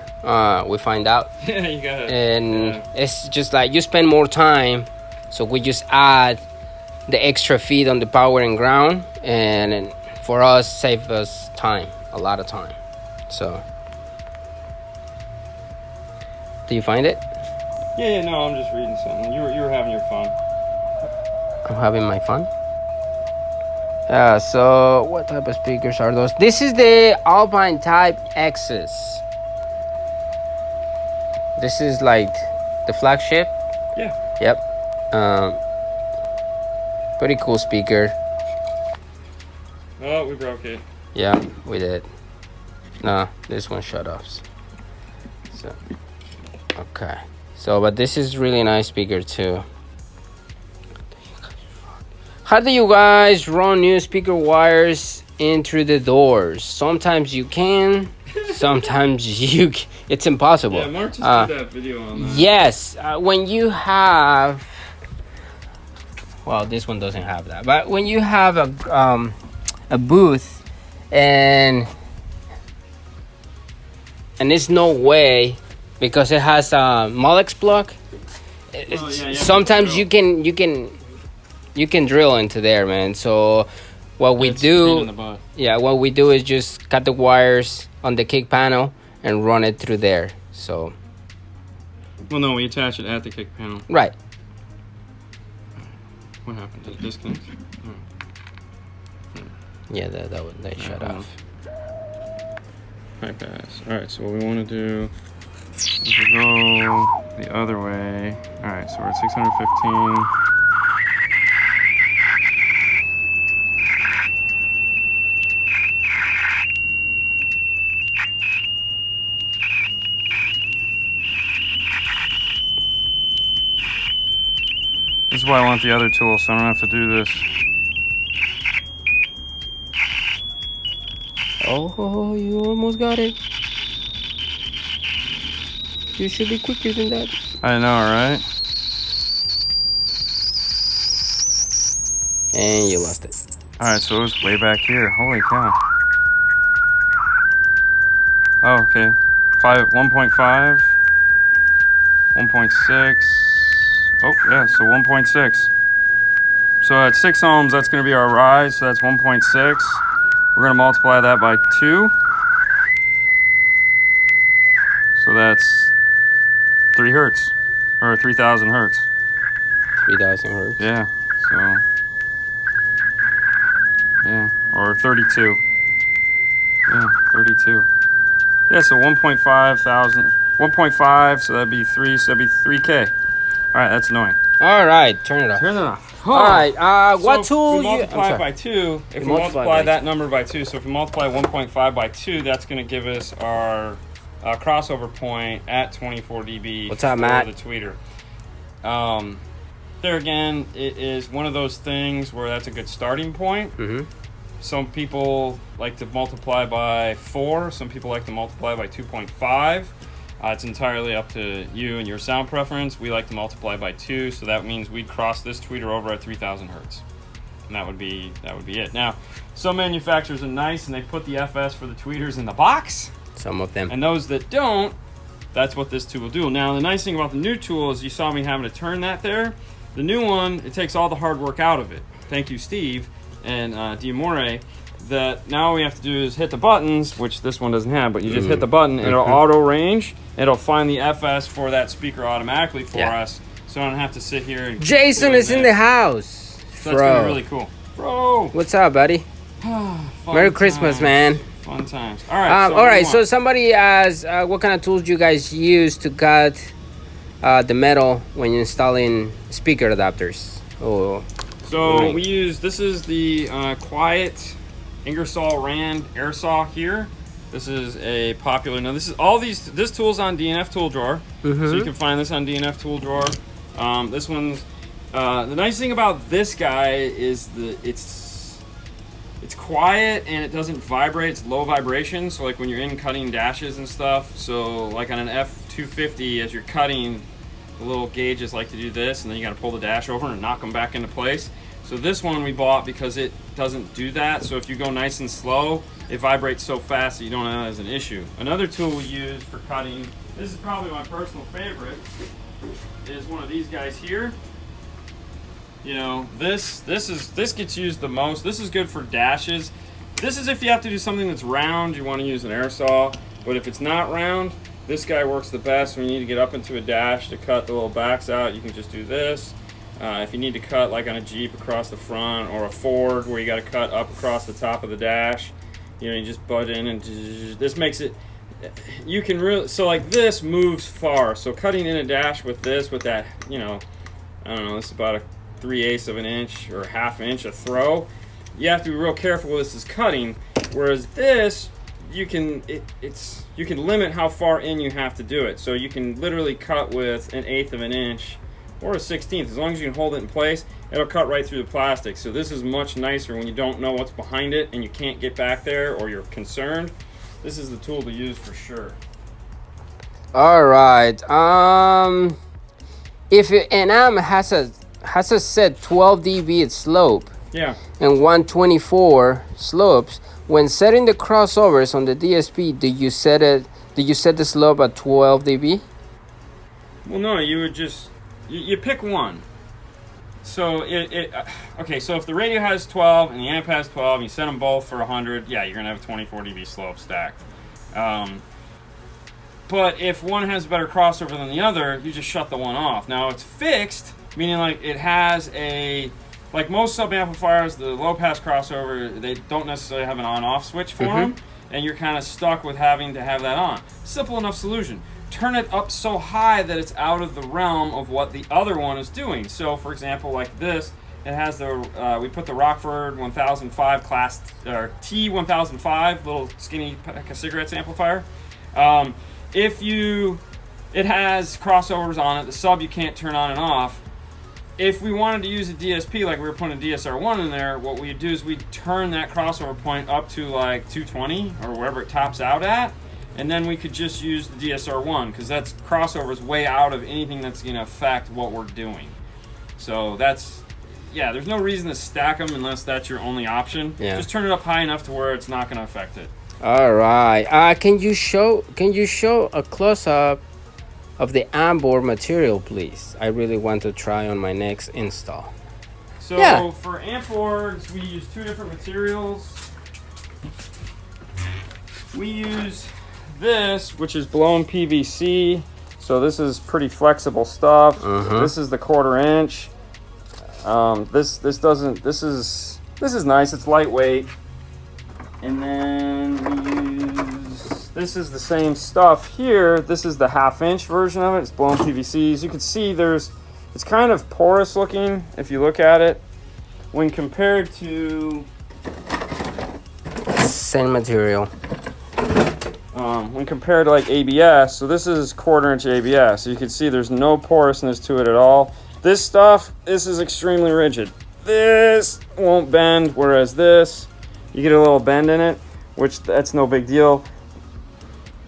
We find out. Yeah, you got it. And it's just like you spend more time, so we just add the extra feet on the power and ground, and for us save us time, a lot of time. So do you find it? Yeah, no, I'm just reading something. You were having your fun. I'm having my fun. So what type of speakers are those? This is the Alpine Type X's. This is like the flagship. Yeah. Yep. Pretty cool speaker. Oh, we broke it. Yeah, we did. No, this one shut off. So, okay. So, but this is really nice speaker too. How do you guys run new speaker wires in through the doors? Sometimes you can, sometimes it's impossible. Yeah, Mark just did that video on that. Yes, when you have, well, this one doesn't have that, but when you have a booth and there's no way, because it has a Molex plug. Sometimes you can drill into there, man. So what we do is just cut the wires on the kick panel and run it through there. So. Well, no, we attach it at the kick panel. Right. What happened? Did it disconnect? Yeah, that shut off. High pass. All right, so what we want to do is we go the other way. All right, so we're at 615. This is why I want the other tool, so I don't have to do this. Oh, you almost got it. You should be quicker than that. I know, right? And you lost it. All right, so it was way back here. Holy cow. Oh, okay. 1.5. 1.6. Oh, yeah, so 1.6. So at 6 ohms, that's going to be our rise, so that's 1.6. We're going to multiply that by 2. So that's 3 hertz, or 3,000 hertz. 3,000 hertz. Yeah, so, yeah, or 32. Yeah, 32. Yeah, so 1.5, so that'd be 3, so that'd be 3K. All right, that's annoying. All right, turn it off. Turn it off. All right, what tool if we you... multiply by 2, if we multiply that number by 2, so if we multiply 1.5 by 2, that's going to give us our crossover point at 24 dB. What's up, Matt? The tweeter. There again, it is one of those things where that's a good starting point. Mm-hmm. Some people like to multiply by 4. Some people like to multiply by 2.5. It's entirely up to you and your sound preference. We like to multiply by 2, so that means we'd cross this tweeter over at 3,000 hertz. And that would be it. Now, some manufacturers are nice and they put the FS for the tweeters in the box. Some of them. And those that don't, that's what this tool will do. Now, the nice thing about the new tool is you saw me having to turn that there. The new one, it takes all the hard work out of it. Thank you, Steve and Diamore. That now all we have to do is hit the buttons, which this one doesn't have, but you just hit the button, and it'll auto range. It'll find the FS for that speaker automatically for us, so I don't have to sit here and... Jason is in the house. So that's going to be really cool. Bro! What's up, buddy? Merry Christmas, man. Fun times. All right, so somebody asked, what kind of tools do you guys use to cut the metal when you're installing speaker adapters? Oh. So we use, this is the Quiet Ingersoll Rand air saw here. This is a popular, now this tool's on DNF Tool Drawer. So you can find this on DNF Tool Drawer. This one's, the nice thing about this guy is it's quiet and it doesn't vibrate. It's low vibration, so like when you're in cutting dashes and stuff, so like on an F250 as you're cutting, the little gauges like to do this, and then you got to pull the dash over and knock them back into place. So this one we bought because it doesn't do that. So if you go nice and slow, it vibrates so fast that you don't have it as an issue. Another tool we use for cutting, this is probably my personal favorite, is one of these guys here. You know, this gets used the most. This is good for dashes. This is if you have to do something that's round, you want to use an air saw. But if it's not round, this guy works the best when you need to get up into a dash to cut the little backs out. You can just do this. If you need to cut like on a Jeep across the front, or a Ford where you got to cut up across the top of the dash, you know, you just butt in and this makes it, you can really, so like this moves far. So cutting in a dash with this, with that, you know, I don't know, this is about a 3/8 of an inch or 1/2 inch a throw. You have to be real careful this is cutting. Whereas this, you can you can limit how far in you have to do it. So you can literally cut with an 1/8 of an inch or a 1/16. As long as you can hold it in place, it'll cut right through the plastic. So this is much nicer when you don't know what's behind it and you can't get back there or you're concerned. This is the tool to use for sure. All right. If an amp has a set 12 dB slope, yeah, and 124 slopes, when setting the crossovers on the DSP, do you set the slope at 12 dB? Well, no, you would just you pick one. So okay. So if the radio has 12 and the amp has 12, and you set them both for 100, yeah, you're gonna have a 24 dB slope stacked. But if one has better crossover than the other, you just shut the one off. Now it's fixed, meaning like it has a, like most sub amplifiers, the low pass crossover, they don't necessarily have an on-off switch for them, and you're kind of stuck with having to have that on. Simple enough solution. Turn it up so high that it's out of the realm of what the other one is doing. So for example, like this, it has the, we put the Rockford 1005 class, or T1005, little skinny pack of cigarettes amplifier. It has crossovers on it, the sub you can't turn on and off. If we wanted to use a DSP, like we were putting a DSR1 in there, what we'd do is we'd turn that crossover point up to like 220 or wherever it tops out at, and then we could just use the DSR1 because that's crossovers way out of anything that's going to affect what we're doing. So that's, yeah, there's no reason to stack them unless that's your only option. Yeah. Just turn it up high enough to where it's not going to affect it. All right. Can you show a close up of the onboard material, please? I really want to try on my next install. So for amp boards, we use two different materials. We use this, which is blown PVC. So this is pretty flexible stuff. This is the 1/4 inch. This is nice. It's lightweight. And then we use, this is the same stuff here. This is the 1/2 inch version of it. It's blown PVC. As you can see, it's kind of porous looking if you look at it. When compared to same material. When compared to like ABS, so this is 1/4 inch ABS. So you can see there's no porousness to it at all. This stuff, this is extremely rigid. This won't bend, whereas this, you get a little bend in it, which that's no big deal.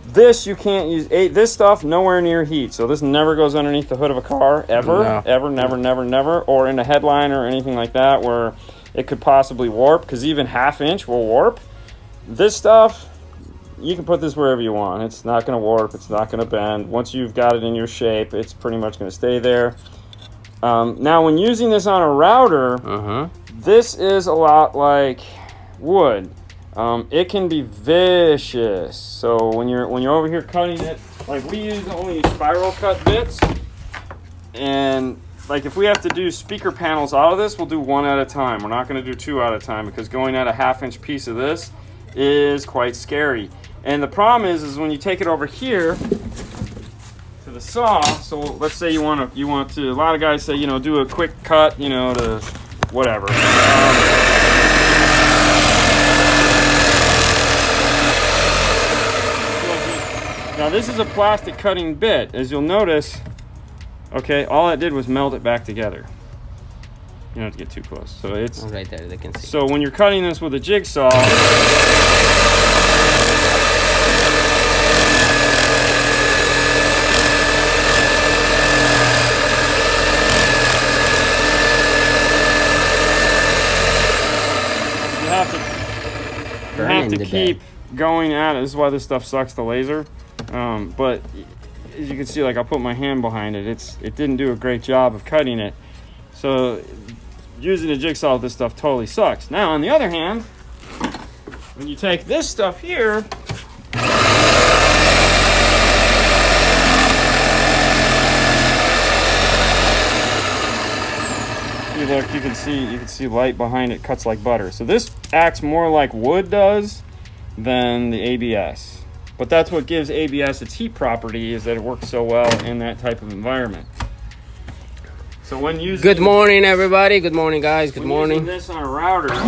This you can't use. This stuff nowhere near heat, so this never goes underneath the hood of a car ever, never, or in a headliner or anything like that where it could possibly warp. Because even 1/2 inch will warp. This stuff, you can put this wherever you want. It's not going to warp. It's not going to bend. Once you've got it in your shape, it's pretty much going to stay there. Now, when using this on a router, this is a lot like wood. It can be vicious. So when you're over here cutting it, like we only use spiral cut bits, and like if we have to do speaker panels out of this, we'll do one at a time. We're not going to do two at a time because going at a 1/2 inch piece of this is quite scary. And the problem is when you take it over here to the saw. So let's say you want to. A lot of guys say, do a quick cut, to whatever. Now this is a plastic cutting bit. As you'll notice, okay, all it did was meld it back together. You don't have to get too close. So it's right there, they can see. So when you're cutting this with a jigsaw, you have to keep going at it. This is why this stuff sucks, the laser. But as you can see, like I'll put my hand behind it. It didn't do a great job of cutting it. So using a jigsaw with this stuff totally sucks. Now on the other hand, when you take this stuff here, you can see light behind it, cuts like butter. So this acts more like wood does than the ABS. But that's what gives ABS its heat property, is that it works so well in that type of environment. So when using... Good morning, everybody. Good morning, guys. Good morning. Using this on a router... As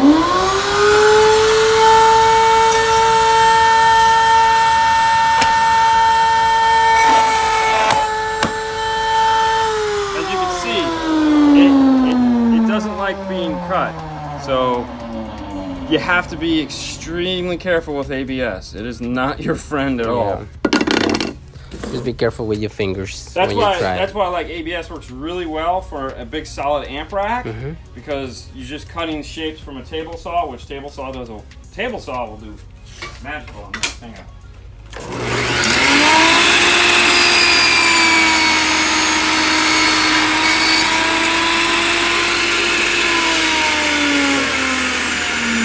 you can see, it doesn't like being cut. So you have to be extremely careful with ABS. It is not your friend at all. Just be careful with your fingers when you try. That's why like ABS works really well for a big solid amp rack, because you're just cutting shapes from a table saw, which table saw will do magical on this thing.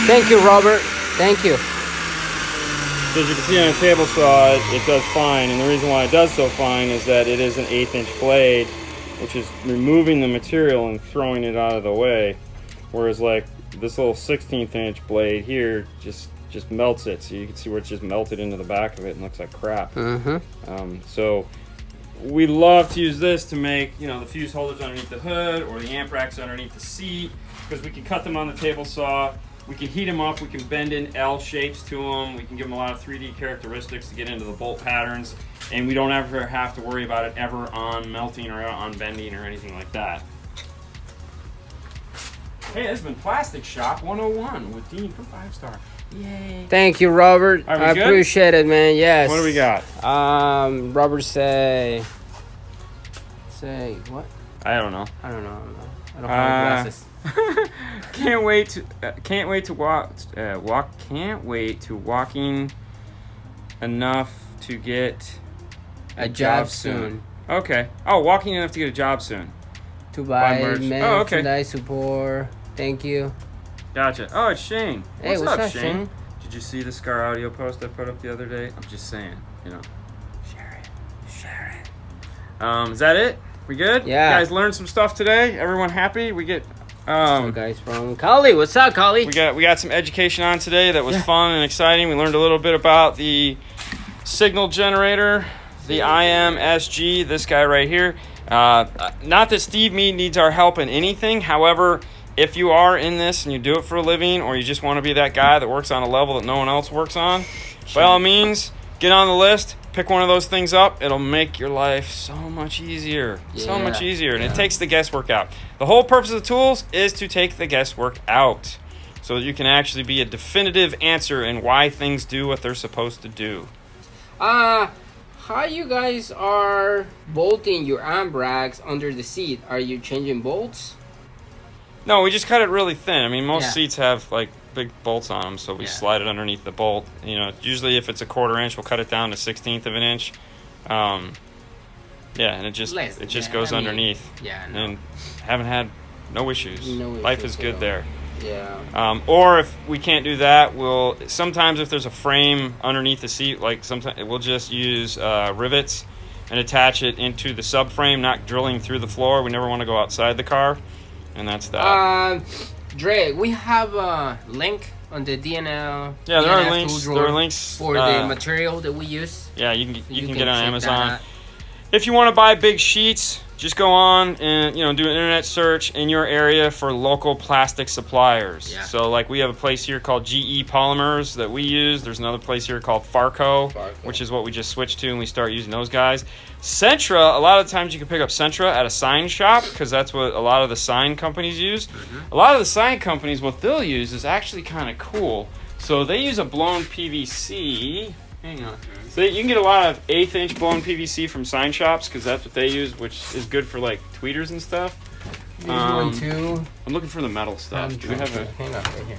Thank you, Robert. Thank you. So as you can see on a table saw, it does fine, and the reason why it does so fine is that it is an 1/8 inch blade, which is removing the material and throwing it out of the way, whereas like this little 1/16 inch blade here just melts it, so you can see where it's just melted into the back of it and looks like crap. So we love to use this to make, you know, the fuse holders underneath the hood or the amp racks underneath the seat, because we can cut them on the table saw. We can heat them up, we can bend in L shapes to them, we can give them a lot of 3D characteristics to get into the bolt patterns, and we don't ever have to worry about it ever on melting or on bending or anything like that. Hey, this has been Plastic Shop 101 with Dean from 5-Star. Yay. Thank you, Robert. Are we I good? appreciate it, man. Yes. What do we got? Robert say what? I don't know. I don't know. I don't have glasses. Can't wait to walking enough to get a job soon. Okay. Oh, walking enough to get a job soon. To buy merch. merchandise support. Thank you. Gotcha. Oh, it's Shane. Hey, what's up, Shane? Did you see the Scar audio post I put up the other day? I'm just saying, you know. Share it. Is that it? We good? Yeah. You guys learned some stuff today? Everyone happy? We get guys from Kali. What's up, Kali? we got some education on today that was fun and exciting. We learned a little bit about the signal generator, the IMSG, this guy right here. Not that Steve Mead needs our help in anything. However, if you are in this and you do it for a living, or you just want to be that guy that works on a level that no one else works on, by all means, get on the list. Pick one of those things up. It'll make your life so much easier. So much easier. And it takes the guesswork out. The whole purpose of the tools is to take the guesswork out, so that you can actually be a definitive answer in why things do what they're supposed to do. How you guys are bolting your amp racks under the seat? Are you changing bolts? No, we just cut it really thin. I mean, most seats have like big bolts on them, so we slide it underneath the bolt. You know, usually if it's a 1/4 inch, we'll cut it down to 1/16 of an inch. And it just goes underneath. Yeah, and haven't had no issues. Life is good there. Yeah. Or if we can't do that, sometimes if there's a frame underneath the seat, like sometimes we'll just use rivets and attach it into the subframe, not drilling through the floor. We never want to go outside the car, and that's that. Dre, we have a link on the DNL. Yeah, there are links. There are links for the material that we use. Yeah, you can get on Amazon. If you want to buy big sheets, just go on and do an internet search in your area for local plastic suppliers. Yeah. So like we have a place here called GE Polymers that we use. There's another place here called Farco, which is what we just switched to, and we start using those guys. Centra, a lot of times you can pick up Centra at a sign shop, because that's what a lot of the sign companies use. A lot of the sign companies, what they'll use is actually kind of cool. So they use a blown PVC. Hang on. So you can get a lot of 1/8 inch blown PVC from sign shops, because that's what they use, which is good for like tweeters and stuff. One too. I'm looking for the metal stuff. Do we have a? Hang on, right here.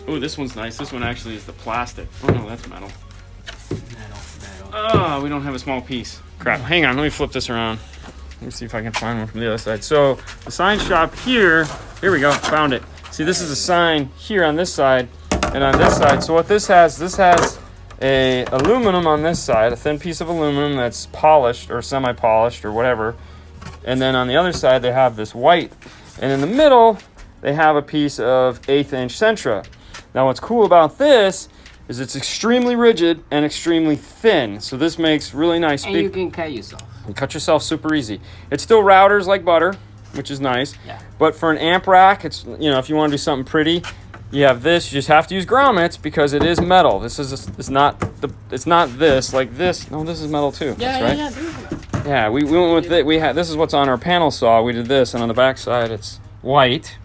Oh, this one's nice. This one actually is the plastic. Oh no, that's metal. Oh, we don't have a small piece. Crap. Hang on, let me flip this around. Let me see if I can find one from the other side. So the sign shop here we go, found it. See, this is a sign here on this side and on this side. So what this has a aluminum on this side, a thin piece of aluminum that's polished or semi-polished or whatever. And then on the other side, they have this white. And in the middle, they have a piece of 1/8 inch Centra. Now what's cool about this is it's extremely rigid and extremely thin. So this makes really nice. And you can cut yourself. You cut yourself super easy. It's still routers like butter, which is nice. Yeah. But for an amp rack, it's if you want to do something pretty, you have this. You just have to use grommets because it is metal. This is it's not this like this. No, this is metal too. Yeah, that's right. Yeah, we went with it. This is what's on our panel saw. We did this, and on the back side it's white.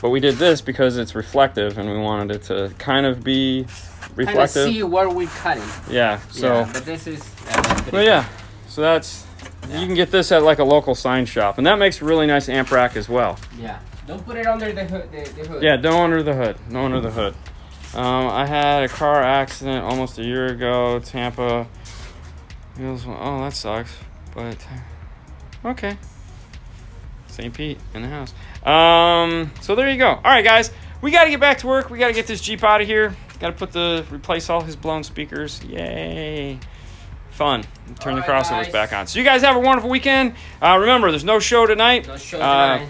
But we did this because it's reflective, and we wanted it to kind of be reflective. Kind of see what we're cutting. Yeah. So. Yeah, but this is. But yeah, so that's. You can get this at like a local sign shop, and that makes a really nice amp rack as well. Yeah. Don't put it under the hood. The hood. Yeah, don't under the hood. No under the hood. I had a car accident almost a year ago, Tampa. Oh, that sucks. But okay. St. Pete in the house. So there you go. All right, guys, we got to get back to work. We got to get this Jeep out of here. Got to replace all his blown speakers. Yay. Fun. Turn the Alright, crossovers guys. back on. So you guys have a wonderful weekend. Remember, there's no show tonight. No show tonight.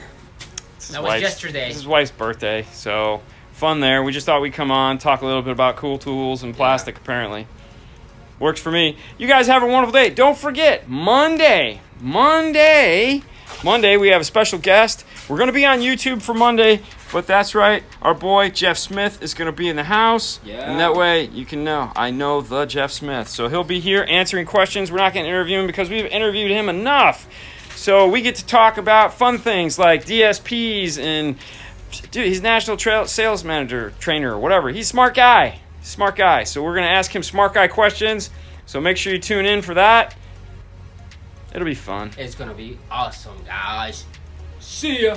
That was This yesterday. is his wife's birthday, so fun there. We just thought we'd come on, talk a little bit about cool tools and plastic, apparently. Works for me. You guys have a wonderful day. Don't forget, Monday, we have a special guest. We're going to be on YouTube for Monday, but that's right. Our boy, Jeff Smith, is going to be in the house. Yeah. And that way, you can know, I know the Jeff Smith. So he'll be here answering questions. We're not going to interview him because we've interviewed him enough. So we get to talk about fun things like DSPs and, dude, he's national sales manager, trainer, or whatever. He's a smart guy. Smart guy. So we're going to ask him smart guy questions. So make sure you tune in for that. It'll be fun. It's gonna be awesome, guys. See ya.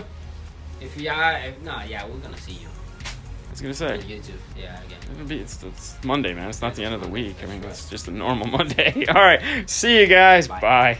We're gonna see you I was going to say. on YouTube. Yeah, again. It's Monday, man. It's not the end of the week. I mean, it's just a normal Monday. All right. See you guys. Bye. Bye.